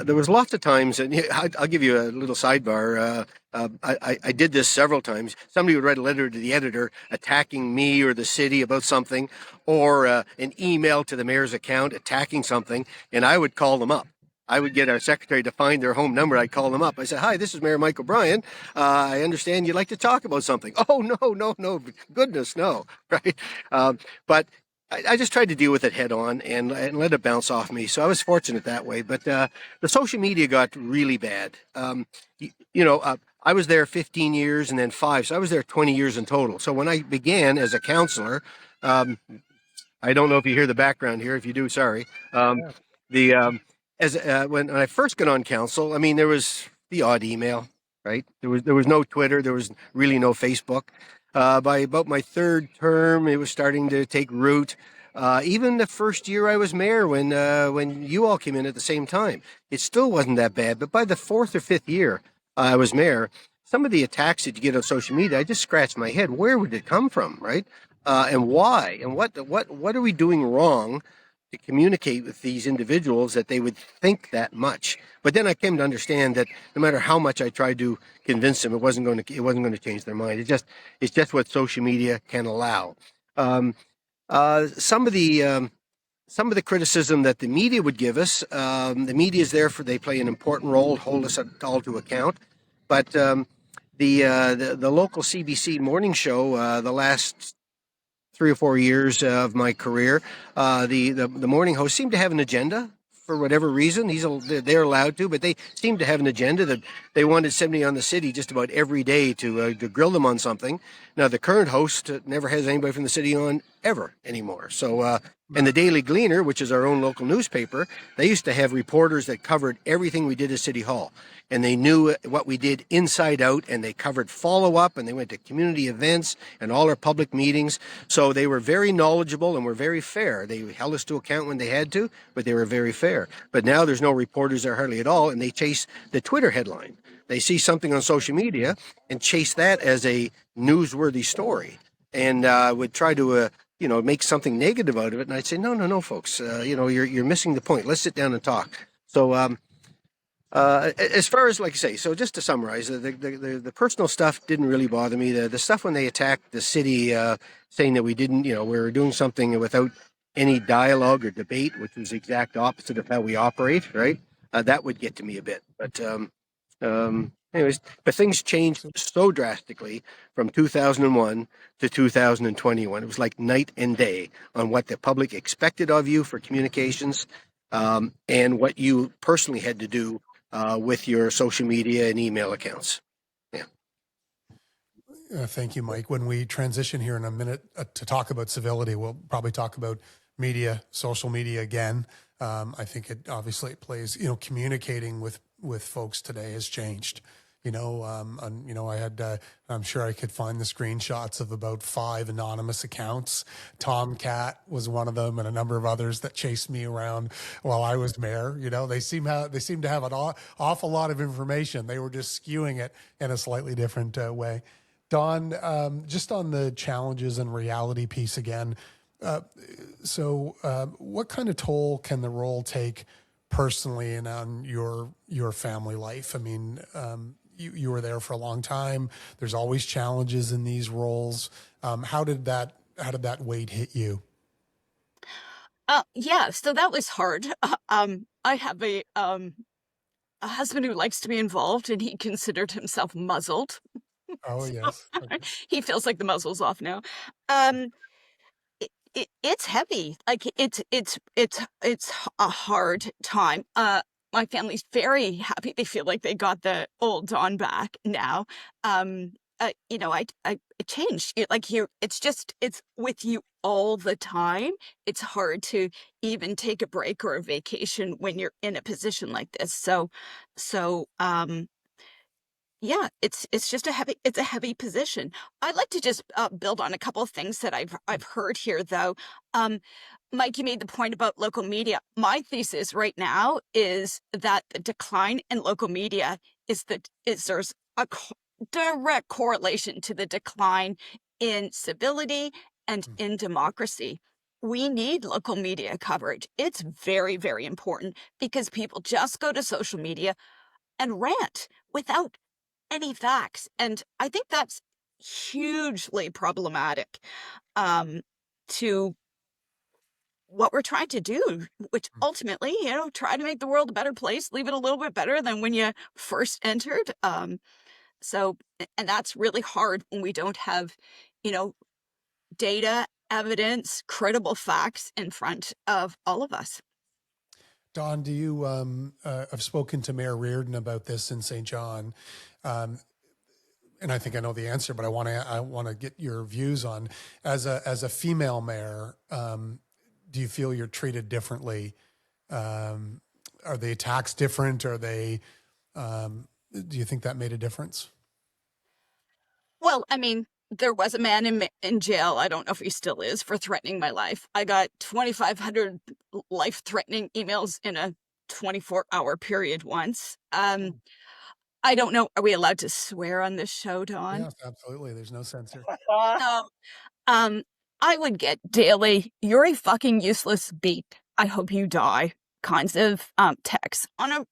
there was lots of times, and I'll give you a little sidebar. I did this several times. Somebody would write a letter to the editor attacking me or the city about something, or an email to the mayor's account attacking something, and I would call them up. I would get our secretary to find their home number. I'd call them up. I said, "Hi, this is Mayor Mike O'Brien. I understand you'd like to talk about something." "Oh, no, goodness, no." Right? But I just tried to deal with it head on and let it bounce off me. So I was fortunate that way. But the social media got really bad. I was there 15 years and then 5. So I was there 20 years in total. So when I began as a counselor, I don't know if you hear the background here. If you do, sorry. When I first got on council, I mean, there was the odd email, right? There was no Twitter. There was really no Facebook. By about my third term, it was starting to take root. Even the first year I was mayor, when you all came in at the same time, it still wasn't that bad. But by the fourth or fifth year I was mayor, some of the attacks that you get on social media, I just scratched my head. Where would it come from, right? And why? And what are we doing wrong to communicate with these individuals that they would think that much? But then I came to understand that no matter how much I tried to convince them, it wasn't going to change their mind. It's just what social media can allow. Um, some of the criticism that the media would give us, the media is there they play an important role, hold us all to account. But the local CBC morning show, the last 3 or 4 years of my career, the morning host seemed to have an agenda for whatever reason. They're allowed to, but they seem to have an agenda that they wanted somebody on the city just about every day to grill them on something. Now the current host never has anybody from the city on ever anymore. So and the Daily Gleaner, which is our own local newspaper, they used to have reporters that covered everything we did at City Hall. And they knew what we did inside out, and they covered follow-up, and they went to community events and all our public meetings. So they were very knowledgeable and were very fair. They held us to account when they had to, but they were very fair. But now there's no reporters there hardly at all, and they chase the Twitter headline. They see something on social media and chase that as a newsworthy story, and would try to make something negative out of it. And I'd say, no, folks, you're missing the point. Let's sit down and talk. So as far as, like I say, so just to summarize, the personal stuff didn't really bother me. The stuff when they attacked the city, saying that we didn't, we were doing something without any dialogue or debate, which was the exact opposite of how we operate, right? That would get to me a bit. But anyways, but things changed so drastically from 2001 to 2021. It was like night and day on what the public expected of you for communications, and what you personally had to do with your social media and email accounts. Yeah. Thank you, Mike. When we transition here in a minute to talk about civility, we'll probably talk about media, social media again. I think it obviously plays, communicating with folks today has changed. I had, I'm sure I could find the screenshots of about 5 anonymous accounts. Tomcat was one of them, and a number of others that chased me around while I was mayor. They seem to have an awful lot of information. They were just skewing it in a slightly different way. Don, just on the challenges and reality piece again. What kind of toll can the role take personally and on your family life? I mean, you were there for a long time. There's always challenges in these roles. How did that weight hit you? Yeah, so that was hard. I have a husband who likes to be involved, and he considered himself muzzled. Oh, So yes. Okay. he feels like the muzzle's off now. Um, it's heavy. Like it's a hard time. My family's very happy. They feel like they got the old Dawn back now. I it changed. It's with you all the time. It's hard to even take a break or a vacation when you're in a position like this. So yeah, it's just a heavy position. I'd like to just build on a couple of things that I've heard here, though. Um, Mike, you made the point about local media. My thesis right now is that the decline in local media there's a direct correlation to the decline in civility and in democracy. We need local media coverage. It's very, very important because people just go to social media and rant without any facts. And I think that's hugely problematic to what we're trying to do, which ultimately, try to make the world a better place, leave it a little bit better than when you first entered. And that's really hard when we don't have, data, evidence, credible facts in front of all of us. Don, do you? I've spoken to Mayor Reardon about this in St. John. And I think I know the answer, but I want to get your views on as a female mayor. Do you feel you're treated differently? Are the attacks different? Are they? Do you think that made a difference? Well, I mean, there was a man in jail. I don't know if he still is, for threatening my life. I got 2,500 life-threatening emails in a 24-hour period once. I don't know. Are we allowed to swear on this show, Dawn? Yes, absolutely. There's no censor. So, um, I would get daily, "You're a fucking useless beat. I hope you die," kinds of texts on a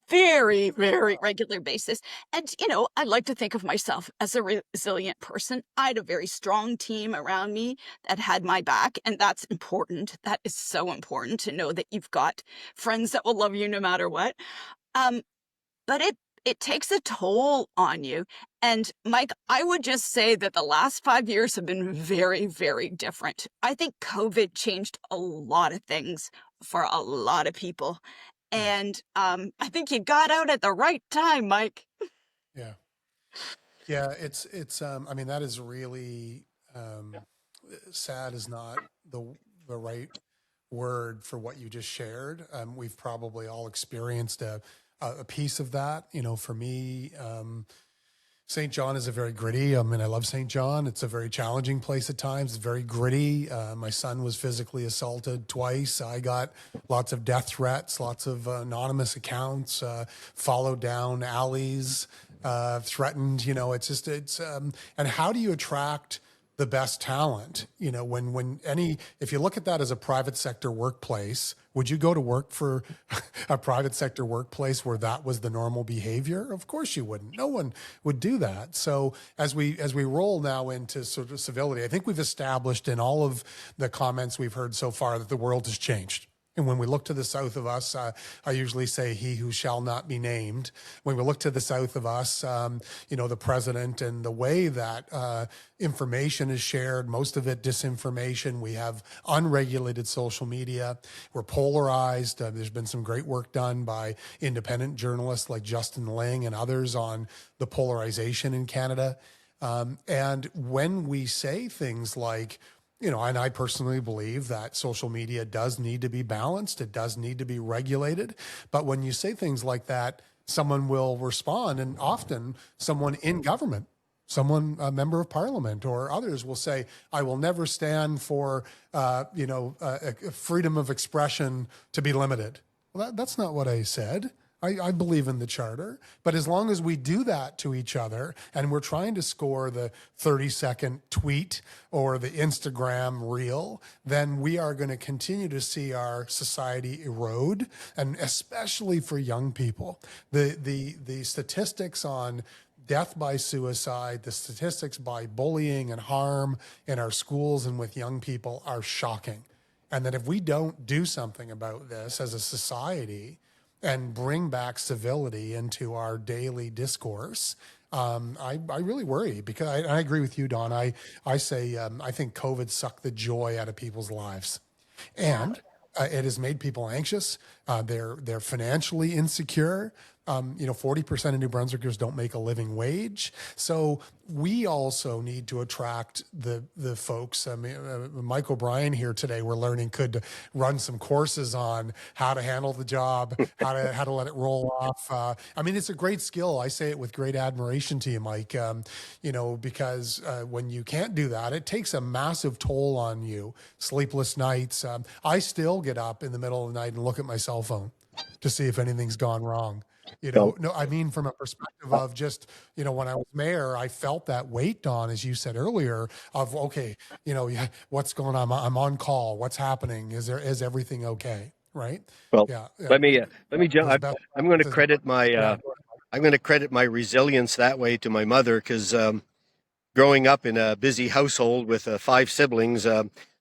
very, very regular basis. And, I like to think of myself as a resilient person. I had a very strong team around me that had my back, and that's important. That is so important, to know that you've got friends that will love you no matter what. Um, but it takes a toll on you. And Mike, I would just say that the last 5 years have been very, very different. I think COVID changed a lot of things for a lot of people. Yeah. And I think you got out at the right time, Mike. Yeah. Yeah. I mean, that is really, sad is not the right word for what you just shared. We've probably all experienced a piece of that. For me, St. John is a very gritty. I mean, I love St. John. It's a very challenging place at times. It's very gritty. My son was physically assaulted twice. I got lots of death threats, lots of anonymous accounts, followed down alleys, threatened. And how do you attract the best talent? If you look at that as a private sector workplace, would you go to work for a private sector workplace where that was the normal behavior? Of course you wouldn't. No one would do that. So as we roll now into sort of civility, I think we've established in all of the comments we've heard so far that the world has changed. And when we look to the south of us, I usually say he who shall not be named. When we look to the south of us, the president and the way that information is shared, most of it disinformation. We have unregulated social media. We're polarized. There's been some great work done by independent journalists like Justin Ling and others on the polarization in Canada. And when we say things like, and I personally believe that social media does need to be balanced. It does need to be regulated. But when you say things like that, someone will respond. And often someone in government, a member of parliament or others will say, I will never stand for, freedom of expression to be limited. Well, that's not what I said. I believe in the charter, but as long as we do that to each other and we're trying to score the 30-second tweet or the Instagram reel, then we are going to continue to see our society erode, and especially for young people. The statistics on death by suicide, the statistics by bullying and harm in our schools and with young people are shocking. And that if we don't do something about this as a society, and bring back civility into our daily discourse, I really worry, because I agree with you, Don. I say I think COVID sucked the joy out of people's lives, and it has made people anxious. They're financially insecure. 40% of New Brunswickers don't make a living wage. So we also need to attract the folks. I mean, Mike O'Brien here today, we're learning, could run some courses on how to handle the job, how to let it roll off. It's a great skill. I say it with great admiration to you, Mike, because when you can't do that, it takes a massive toll on you. Sleepless nights. I still get up in the middle of the night and look at my cell phone to see if anything's gone wrong. From a perspective of just, when I was mayor, I felt that weight, Don, as you said earlier, of, okay, what's going on? I'm on call. What's happening? Is everything okay? Right. Well, yeah. let me jump. I'm going to credit my resilience that way to my mother, because growing up in a busy household with 5 siblings,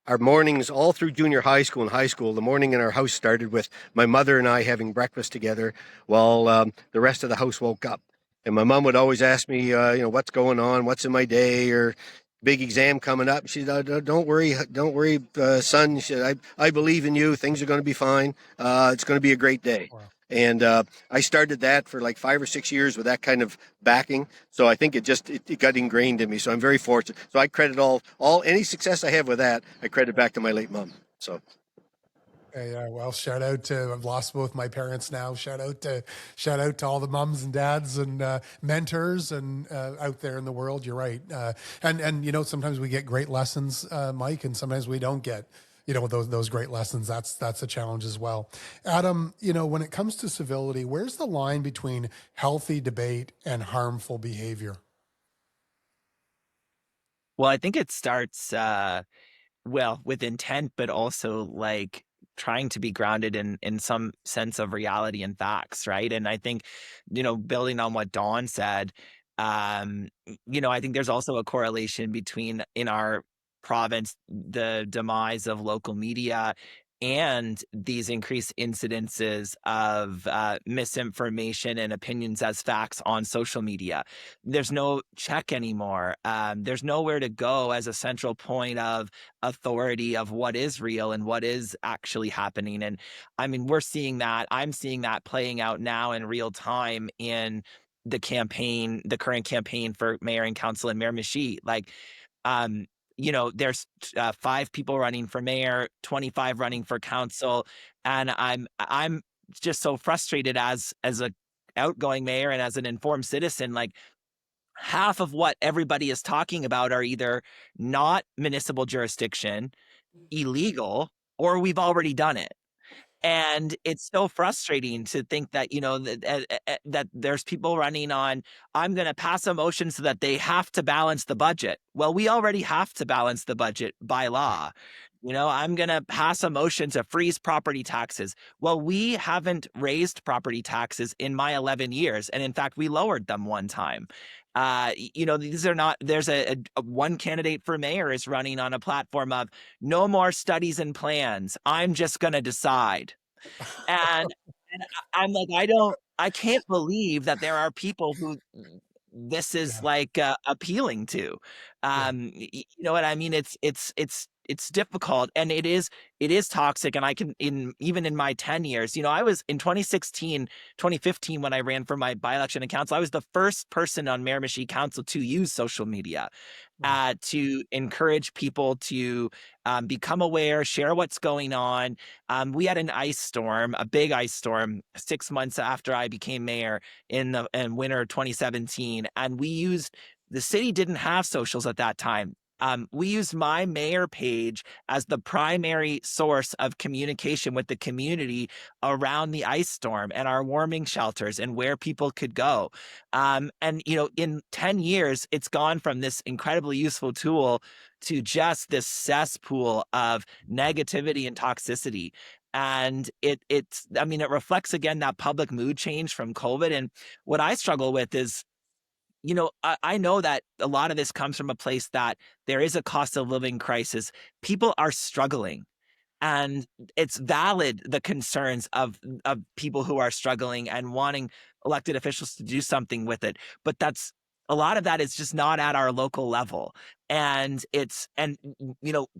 our mornings all through junior high school and high school, the morning in our house started with my mother and I having breakfast together while the rest of the house woke up. And my mom would always ask me, what's going on, what's in my day, or big exam coming up. She said, don't worry, son. She said, I believe in you. Things are going to be fine. It's going to be a great day. Wow. And I started that for like 5 or 6 years with that kind of backing. So I think it got ingrained in me. So I'm very fortunate. So I credit all any success I have with that, I credit back to my late mom. So. Yeah, well, shout out to I've lost both my parents now. Shout out to all the mums and dads and mentors and out there in the world. You're right, and you know sometimes we get great lessons, Mike, and sometimes we don't get those great lessons. That's a challenge as well. Adam, when it comes to civility, where's the line between healthy debate and harmful behavior? Well, I think it starts well with intent, but also like trying to be grounded in some sense of reality and facts, right? And I think, building on what Dawn said, I think there's also a correlation between in our province the demise of local media and these increased incidences of misinformation and opinions as facts on social media. There's no check anymore. There's nowhere to go as a central point of authority of what is real and what is actually happening. And I mean, we're seeing that. I'm seeing that playing out now in real time in the current campaign for mayor and council in Miramichi. Like, um, there's 5 people running for mayor, 25 running for council, and I'm just so frustrated as a outgoing mayor and as an informed citizen. Like, half of what everybody is talking about are either not municipal jurisdiction, illegal, or we've already done it. And it's so frustrating to think that, that there's people running on, I'm going to pass a motion so that they have to balance the budget. Well, we already have to balance the budget by law. I'm going to pass a motion to freeze property taxes. Well, we haven't raised property taxes in my 11 years. And in fact, we lowered them one time. These are not, there's a one candidate for mayor is running on a platform of no more studies and plans. I'm just going to decide. And I'm like, I can't believe that there are people who this is Yeah, like appealing to. yeah, You know what I mean? It's difficult, and it is toxic. And I can even in my 10 years, I was in 2016, 2015 when I ran for my by-election and council. I was the first person on Miramichi Council to use social media wow, to encourage people to become aware, share what's going on. We had an ice storm, a big ice storm, 6 months after I became mayor in winter 2017, and the city didn't have socials at that time. We used my mayor page as the primary source of communication with the community around the ice storm and our warming shelters and where people could go. And in 10 years, it's gone from this incredibly useful tool to just this cesspool of negativity and toxicity. And it reflects again that public mood change from COVID. And what I struggle with is, I know that a lot of this comes from a place that there is a cost of living crisis. People are struggling, and it's valid, the concerns of people who are struggling and wanting elected officials to do something with it. But that's a lot of that is just not at our local level. And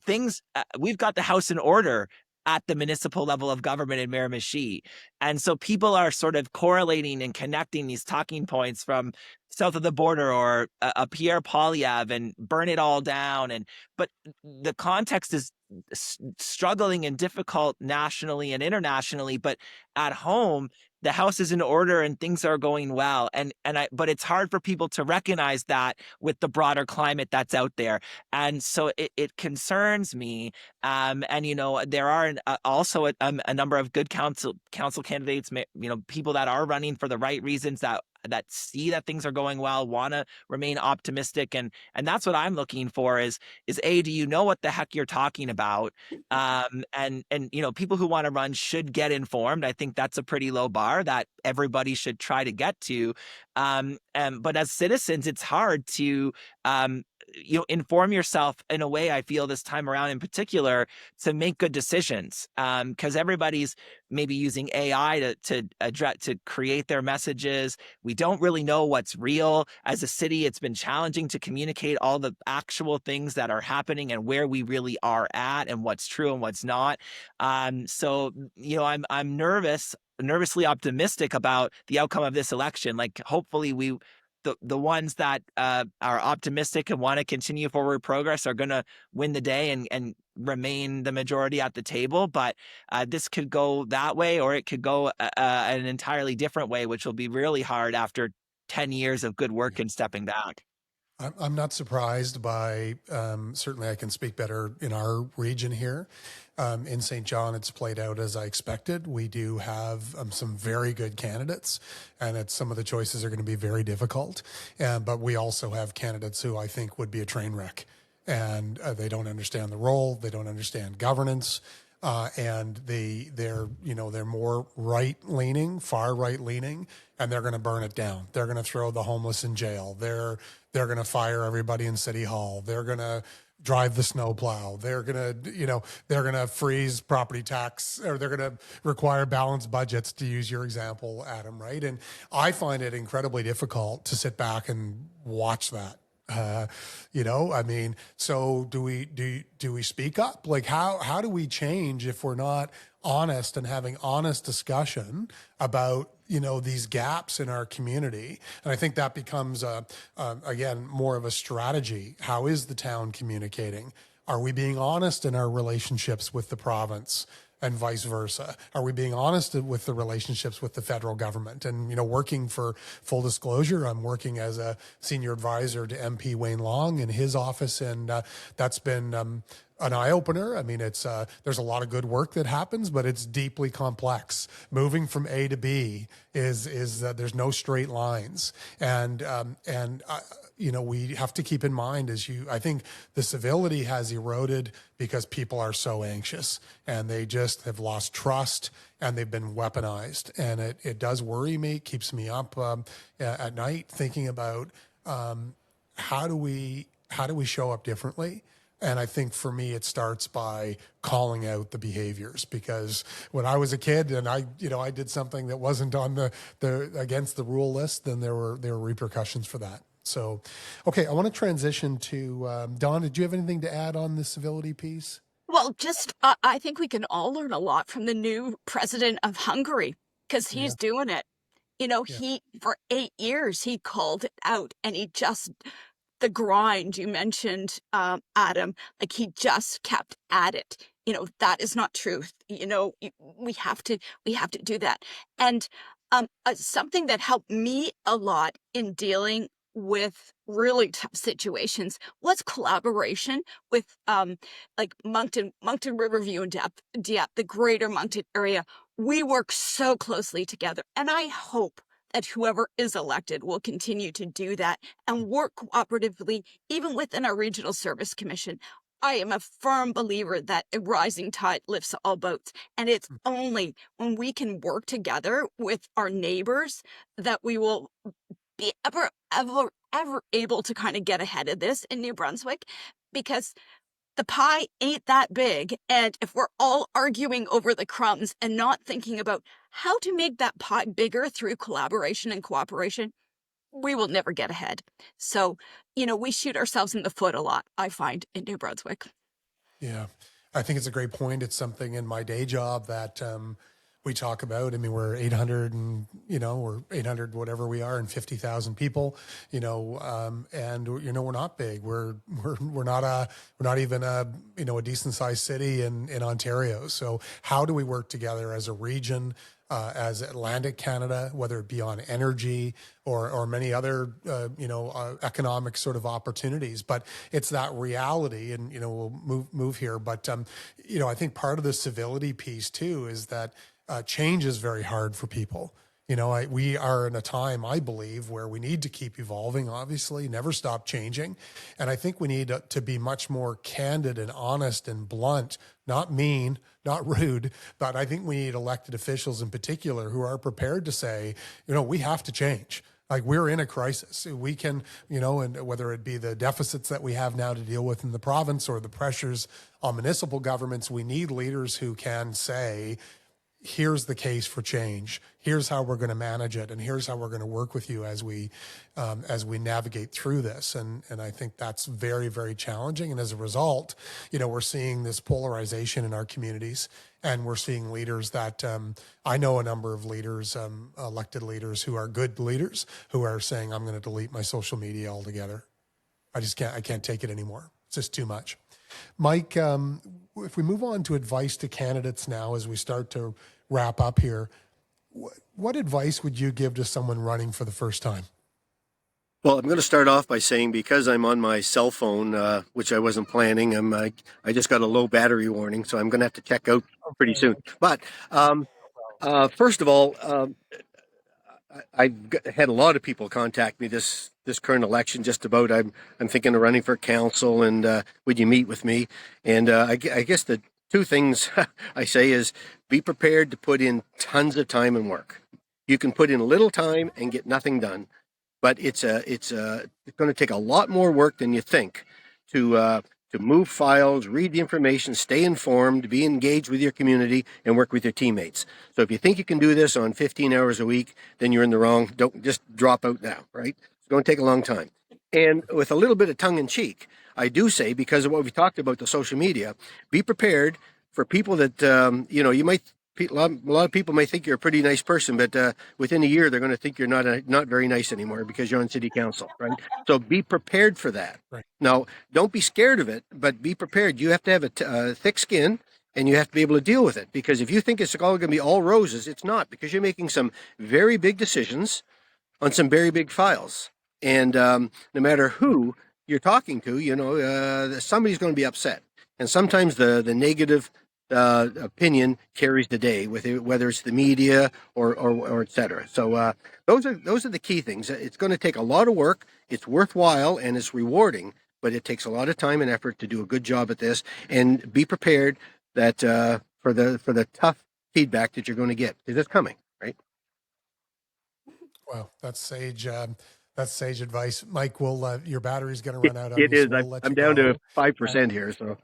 things, we've got the house in order at the municipal level of government in Miramichi. And so people are sort of correlating and connecting these talking points from south of the border or a Pierre Polyev and burn it all down. But the context is struggling and difficult nationally and internationally, but at home the house is in order and things are going well. But it's hard for people to recognize that with the broader climate that's out there. And so it concerns me. And there are also a number of good council candidates, people that are running for the right reasons, that see that things are going well, want to remain optimistic. And that's what I'm looking for is do you know what the heck you're talking about? And people who want to run should get informed. I think that's a pretty low bar that everybody should try to get to. But as citizens, it's hard to inform yourself in a way. I feel this time around in particular to make good decisions, because everybody's maybe using AI to create their messages. We don't really know what's real. As a city, it's been challenging to communicate all the actual things that are happening and where we really are at and what's true and what's not. So I'm nervously optimistic about the outcome of this election. Like, hopefully the ones that are optimistic and want to continue forward progress are going to win the day and remain the majority at the table, but this could go that way, or it could go an entirely different way, which will be really hard after 10 years of good work and stepping back. I'm not surprised by, certainly I can speak better in our region here. In St. John, it's played out as I expected. We do have some very good candidates, and some of the choices are going to be very difficult. But we also have candidates who I think would be a train wreck, and they don't understand the role, they don't understand governance. And they're more right leaning, far right leaning, and they're going to burn it down. They're going to throw the homeless in jail. They're going to fire everybody in City Hall. They're going to drive the snowplow. They're going to freeze property tax, or they're going to require balanced budgets, to use your example, Adam, right? And I find it incredibly difficult to sit back and watch that. I mean, so do we speak up? Like, how do we change if we're not honest and having honest discussion about, these gaps in our community? And I think that becomes, again, more of a strategy. How is the town communicating? Are we being honest in our relationships with the province? And vice versa? Are we being honest with the relationships with the federal government? And, working, for full disclosure, I'm working as a senior advisor to MP Wayne Long in his office, and that's been an eye-opener. I mean, there's a lot of good work that happens, but it's deeply complex. Moving from A to B is there's no straight lines, and we have to keep in mind, I think the civility has eroded because people are so anxious, and they just have lost trust, and they've been weaponized, and it does worry me, keeps me up at night thinking about how do we show up differently. And I think for me, it starts by calling out the behaviors, because when I was a kid and I did something that wasn't on the against the rule list, then there were repercussions for that. So, okay, I want to transition to Don. Did you have anything to add on the civility piece? Well, just I think we can all learn a lot from the new president of Hungary, because he's doing it. He, for 8 years, he called it out, and the grind you mentioned, Adam, like, he just kept at it. That is not truth. We have to do that. And something that helped me a lot in dealing with really tough situations was collaboration with like Moncton, Riverview, and Dieppe, the greater Moncton area. We work so closely together, and I hope that whoever is elected will continue to do that and work cooperatively, even within our Regional Service Commission. I am a firm believer that a rising tide lifts all boats, and it's only when we can work together with our neighbors that we will be ever able to kind of get ahead of this in New Brunswick, because the pie ain't that big. And if we're all arguing over the crumbs and not thinking about how to make that pie bigger through collaboration and cooperation, we will never get ahead. So, we shoot ourselves in the foot a lot, I find, in New Brunswick. Yeah, I think it's a great point. It's something in my day job that we talk about. I mean, we're 800 and, we're 800, whatever we are, and 50,000 people, and, we're not big. We're not even a decent sized city in Ontario. So how do we work together as a region, as Atlantic Canada, whether it be on energy or many other, economic sort of opportunities? But it's that reality, and, we'll move here. But, I think part of the civility piece too is that change is very hard for people. We are in a time, I believe, where we need to keep evolving, obviously, never stop changing. And I think we need to be much more candid and honest and blunt, not mean, not rude, but I think we need elected officials in particular who are prepared to say, we have to change. Like, we're in a crisis. We can, and whether it be the deficits that we have now to deal with in the province or the pressures on municipal governments, we need leaders who can say, here's the case for change. Here's how we're going to manage it, and here's how we're going to work with you as we navigate through this. And I think that's very, very challenging. And as a result, we're seeing this polarization in our communities, and we're seeing leaders that I know a number of leaders, elected leaders who are good leaders, who are saying, I'm going to delete my social media altogether. I can't take it anymore. It's just too much. Mike, if we move on to advice to candidates now, as we start to wrap up here, what advice would you give to someone running for the first time? Well, I'm going to start off by saying because I'm on my cell phone, which I wasn't planning, I just got a low battery warning, so I'm going to have to check out pretty soon. But first of all, I've had a lot of people contact me this current election just about I'm thinking of running for council, and would you meet with me? And I guess the two things I say is be prepared to put in tons of time and work. You can put in a little time and get nothing done, but it's going to take a lot more work than you think to move files, read the information, stay informed, be engaged with your community, and work with your teammates. So if you think you can do this on 15 hours a week, then you're in the wrong. Don't just drop out now, right? It's going to take a long time. And with a little bit of tongue in cheek, I do say, because of what we talked about the social media, be prepared for people that you might. A lot of people may think you're a pretty nice person, but within a year they're going to think you're not very nice anymore because you're on city council, right? So be prepared for that. Right. Now, don't be scared of it, but be prepared. You have to have a thick skin, and you have to be able to deal with it. Because if you think it's all going to be all roses, it's not, because you're making some very big decisions on some very big files, and no matter who you're talking to, somebody's going to be upset, and sometimes the negative opinion carries the day with it, whether it's the media or et cetera. So those are the key things. It's going to take a lot of work. It's worthwhile and it's rewarding, but it takes a lot of time and effort to do a good job at this. And be prepared that for the tough feedback that you're going to get, because it's coming, right? Wow, that's sage. That's sage advice, Mike. Your battery's going to run out on It you, is. so we'll let I'm you down go. to 5% here, so.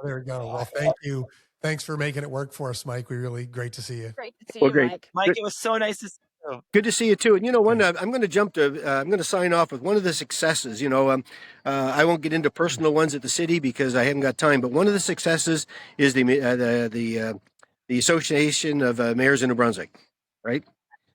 Oh, there we go. Well, thank you. Thanks for making it work for us, Mike. Great to see you. Great to see Well, you, great. Mike. Mike, it was so nice to see you. Good to see you too. And I'm going to sign off with one of the successes. I won't get into personal ones at the city because I haven't got time. But one of the successes is the Association of Mayors in New Brunswick, right?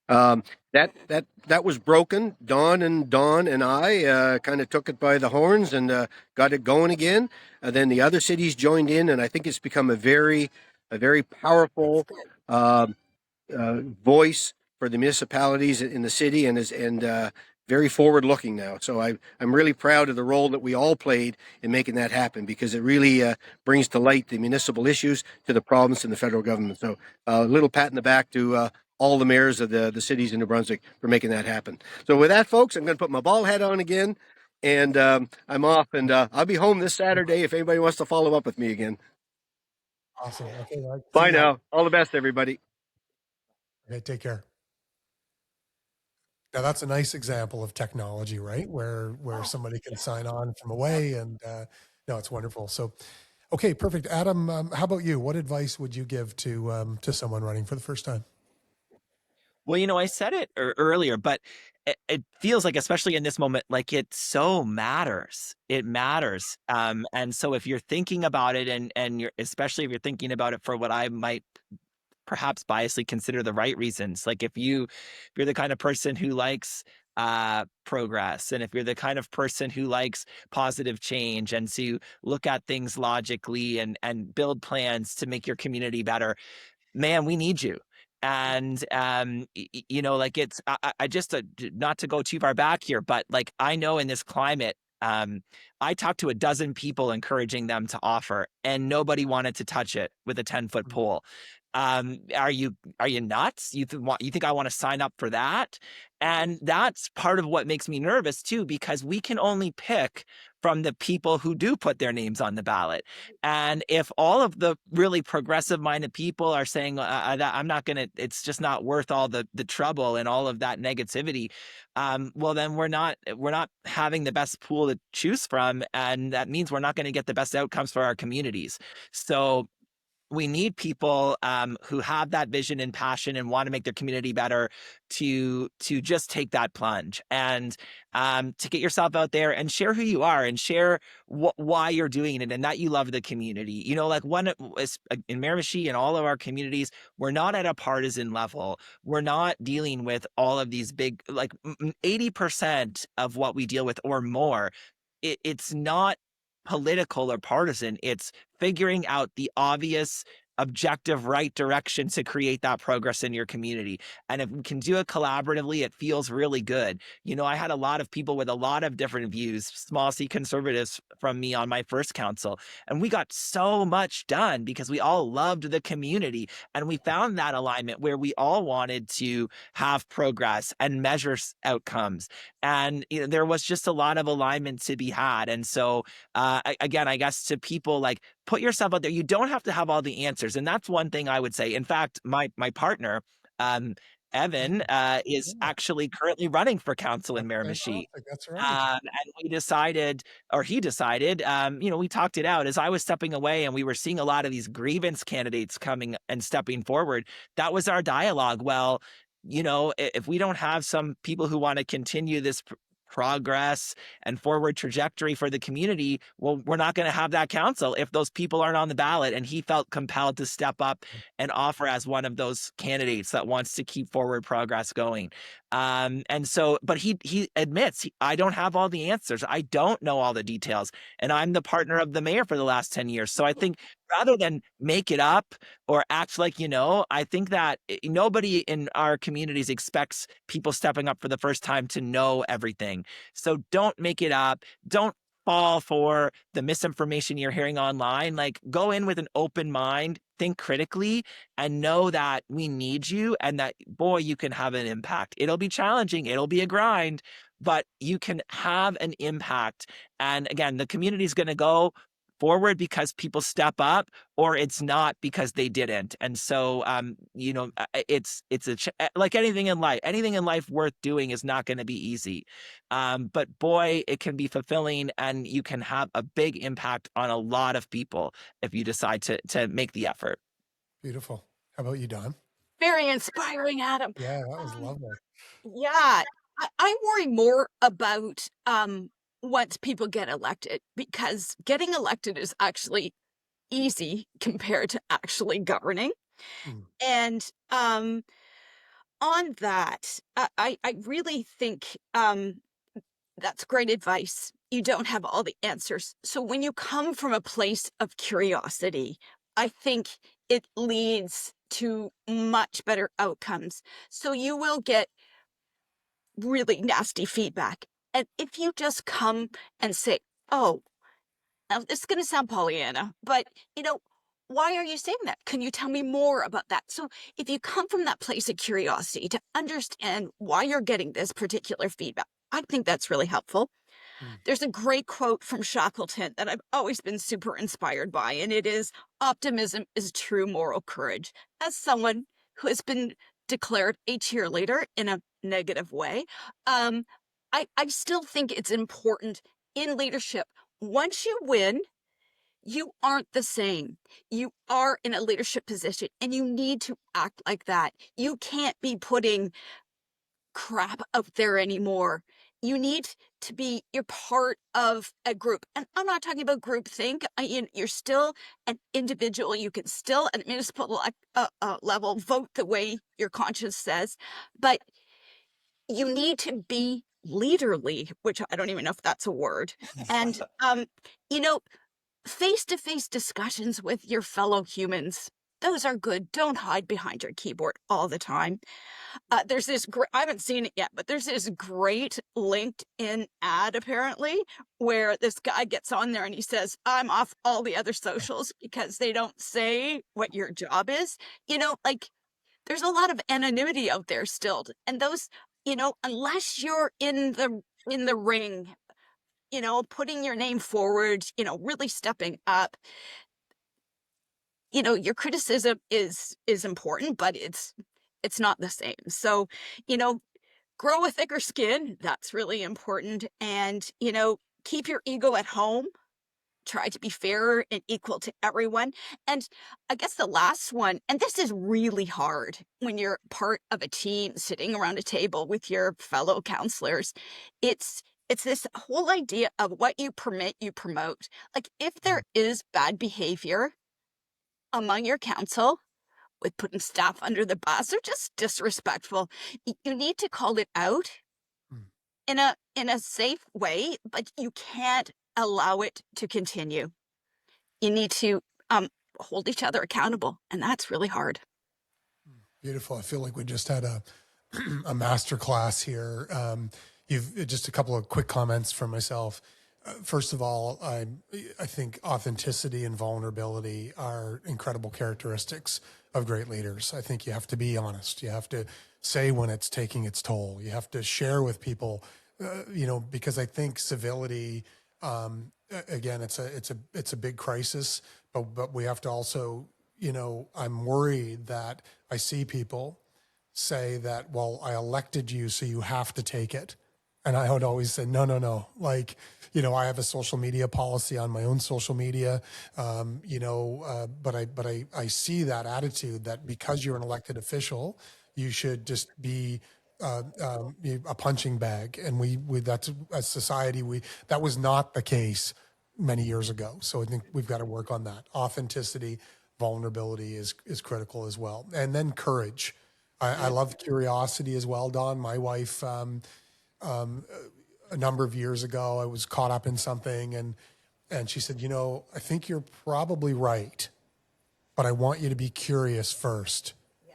That was broken. Don and I kind of took it by the horns and got it going again. Then the other cities joined in, and I think it's become a very powerful voice for the municipalities in the city, and very forward looking now. So I'm really proud of the role that we all played in making that happen, because it really brings to light the municipal issues to the province and the federal government. So a little pat in the back to all the mayors of the cities in New Brunswick for making that happen. So with that, folks, I'm going to put my ball hat on again, and I'm off, and I'll be home this Saturday if anybody wants to follow up with me again. Awesome. Okay, Mike. Bye now. All the best, everybody. Okay, take care. Now that's a nice example of technology, right? Where somebody can sign on from away, and no, it's wonderful. So, okay, perfect. Adam, how about you? What advice would you give to someone running for the first time? Well, I said it earlier, but it feels like, especially in this moment, like it so matters. It matters. And so if you're thinking about it, and especially if you're thinking about it for what I might perhaps biasly consider the right reasons, like if you're the kind of person who likes progress, and if you're the kind of person who likes positive change, and to look at things logically and build plans to make your community better, man, we need you. And like it's I just not to go too far back here, but like I know in this climate, I talked to a dozen people encouraging them to offer, and nobody wanted to touch it with a 10-foot pole. Are you nuts? You think I want to sign up for that? And that's part of what makes me nervous too, because we can only pick from the people who do put their names on the ballot. And if all of the really progressive minded people are saying, I'm not going to, it's just not worth all the trouble and all of that negativity, well, then we're not having the best pool to choose from. And that means we're not going to get the best outcomes for our communities. So we need people who have that vision and passion and want to make their community better to just take that plunge, and to get yourself out there and share who you are, and share why you're doing it, and that you love the community. Like in Miramichi and all of our communities, we're not at a partisan level. We're not dealing with all of these big, like 80% of what we deal with or more. It's not political or partisan. It's figuring out the obvious, objective, right direction to create that progress in your community. And if we can do it collaboratively, it feels really good. I had a lot of people with a lot of different views, small c conservatives from me on my first council. And we got so much done because we all loved the community. And we found that alignment where we all wanted to have progress and measure outcomes. And there was just a lot of alignment to be had. And so, again, I guess to people, like, put yourself out there. You don't have to have all the answers. And that's one thing I would say. In fact, my partner, Evan, is Yeah, actually currently running for council in that's Miramichi. fantastic. That's right. And we decided, or he decided, we talked it out as I was stepping away and we were seeing a lot of these grievance candidates coming and stepping forward. That was our dialogue. Well, if we don't have some people who want to continue this progress and forward trajectory for the community, well, we're not going to have that council if those people aren't on the ballot. And he felt compelled to step up and offer as one of those candidates that wants to keep forward progress going. And so, but he admits, I don't have all the answers. I don't know all the details. And I'm the partner of the mayor for the last 10 years. So I think rather than make it up or act like, I think that nobody in our communities expects people stepping up for the first time to know everything. So don't make it up. Don't fall for the misinformation you're hearing online. Like, go in with an open mind, think critically, and know that we need you and that, boy, you can have an impact. It'll be challenging. It'll be a grind, but you can have an impact. And again, the community is going to go forward because people step up, or it's not because they didn't. And so, it's like anything in life worth doing is not going to be easy. But boy, it can be fulfilling, and you can have a big impact on a lot of people if you decide to make the effort. Beautiful. How about you, Don? Very inspiring, Adam. Yeah, that was Um, lovely. yeah, I worry more about once people get elected, because getting elected is actually easy compared to actually governing. Mm, And on that, I really think that's great advice. You don't have all the answers. So when you come from a place of curiosity, I think it leads to much better outcomes. So you will get really nasty feedback. And if you just come and say, oh, now this is going to sound Pollyanna, but why are you saying that? Can you tell me more about that? So if you come from that place of curiosity to understand why you're getting this particular feedback, I think that's really helpful. mm. There's a great quote from Shackleton that I've always been super inspired by, and it is, optimism is true moral courage. As someone who has been declared a cheerleader in a negative way, I still think it's important in leadership. Once you win, you aren't the same. You are in a leadership position and you need to act like that. You can't be putting crap out there anymore. You need to be, you're part of a group. And I'm not talking about groupthink. You're still an individual. You can still, at municipal level, vote the way your conscience says. But you need to be leaderly, which I don't even know if that's a word. And, face-to-face discussions with your fellow humans, those are good. Don't hide behind your keyboard all the time. There's this great, I haven't seen it yet, but there's this great LinkedIn ad apparently where this guy gets on there and he says, I'm off all the other socials because they don't say what your job is. Like, there's a lot of anonymity out there still. And those, unless you're in the ring, putting your name forward, really stepping up, your criticism is important, but it's not the same. So, grow a thicker skin. That's really important. And, keep your ego at home. Try to be fair and equal to everyone. And I guess the last one, and this is really hard when you're part of a team sitting around a table with your fellow counselors, it's this whole idea of what you permit, you promote. Like, if there is bad behavior among your council, with putting staff under the bus or just disrespectful, you need to call it out Mm. in a safe way, but you can't allow it to continue. You need to hold each other accountable, and that's really hard. Beautiful. I feel like we just had a a master class here. You've just a couple of quick comments from myself. First of all, I think authenticity and vulnerability are incredible characteristics of great leaders. I think you have to be honest. You have to say when it's taking its toll. You have to share with people, because I think civility, again, it's a big crisis, but we have to also, I'm worried that I see people say that, well, I elected you, so you have to take it. And I would always say, no, no, no. Like, I have a social media policy on my own social media, but I see that attitude that because you're an elected official, you should just be a punching bag. And we that's as society, that was not the case many years ago. So I think we've got to work on that. Authenticity, vulnerability is critical as well. And then courage. I love curiosity as well, Don. My wife, a number of years ago, I was caught up in something, and she said, I think you're probably right, but I want you to be curious first. Yeah.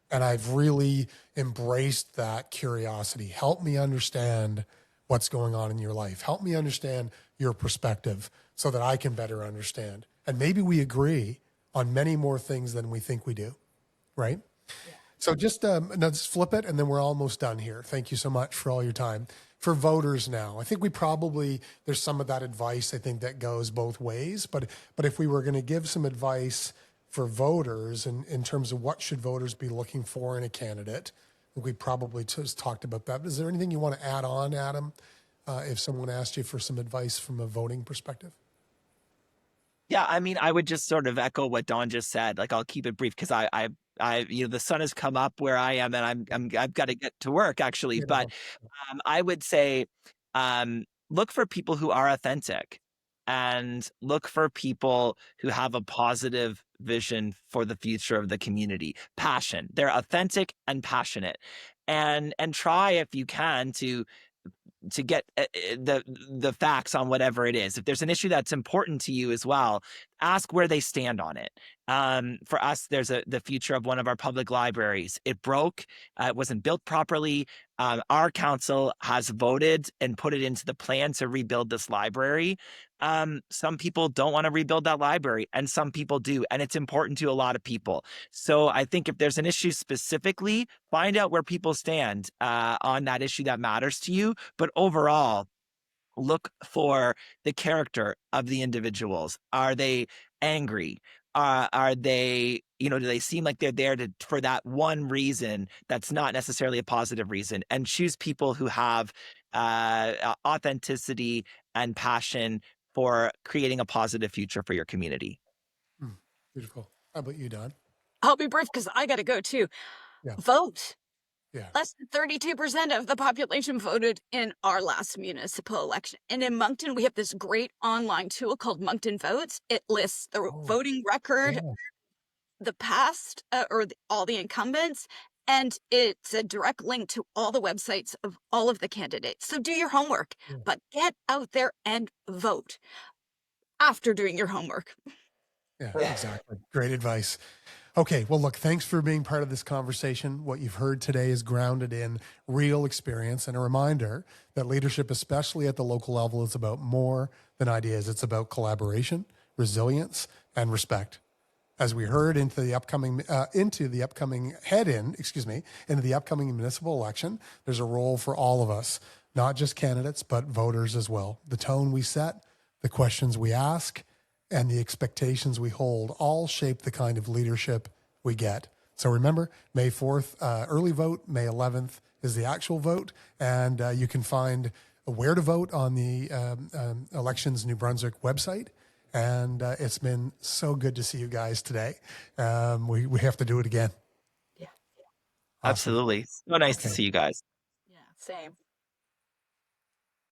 And I've really embraced that curiosity. Help me understand what's going on in your life. Help me understand your perspective so that I can better understand. And maybe we agree on many more things than we think we do, right? Yeah. So just let's flip it, and then we're almost done here. Thank you so much for all your time. For voters now, I think there's some of that advice, I think, that goes both ways. But if we were going to give some advice for voters in terms of what should voters be looking for in a candidate, we probably just talked about that. Is there anything you want to add on, Adam, if someone asked you for some advice from a voting perspective? Yeah, I mean, I would just sort of echo what Don just said. Like, I'll keep it brief because the sun has come up where I am, and I've got to get to work actually. But I would say, look for people who are authentic, and look for people who have a positive vision for the future of the community. Passion. They're authentic and passionate, and try if you can to get the facts on whatever it is. If there's an issue that's important to you as well, ask where they stand on it. For us, there's the future of one of our public libraries. It broke. It wasn't built properly. Our council has voted and put it into the plan to rebuild this library. Some people don't want to rebuild that library, and some people do, and it's important to a lot of people. So I think if there's an issue specifically, find out where people stand on that issue that matters to you. But overall, look for the character of the individuals. Are they angry? Are they, do they seem like they're there for that one reason that's not necessarily a positive reason? And choose people who have authenticity and passion for creating a positive future for your community. Beautiful. How about you, Don? I'll be brief because I got to go too. Yeah. Vote. Yeah. Less than 32% of the population voted in our last municipal election. And in Moncton, we have this great online tool called Moncton Votes. It lists the voting record, the past, all the incumbents, and it's a direct link to all the websites of all of the candidates. So do your homework, but get out there and vote after doing your homework. Yeah, exactly. Great advice. Okay, well, look, thanks for being part of this conversation. What you've heard today is grounded in real experience and a reminder that leadership, especially at the local level, is about more than ideas. It's about collaboration, resilience, and respect. As we heard into the upcoming municipal election, there's a role for all of us, not just candidates, but voters as well. The tone we set, the questions we ask, and the expectations we hold all shape the kind of leadership we get. So remember, May 4th, early vote, May 11th is the actual vote, and you can find where to vote on the Elections New Brunswick website. And it's been so good to see you guys today. We have to do it again. Yeah. Awesome. Absolutely. So nice to see you guys. Yeah, same.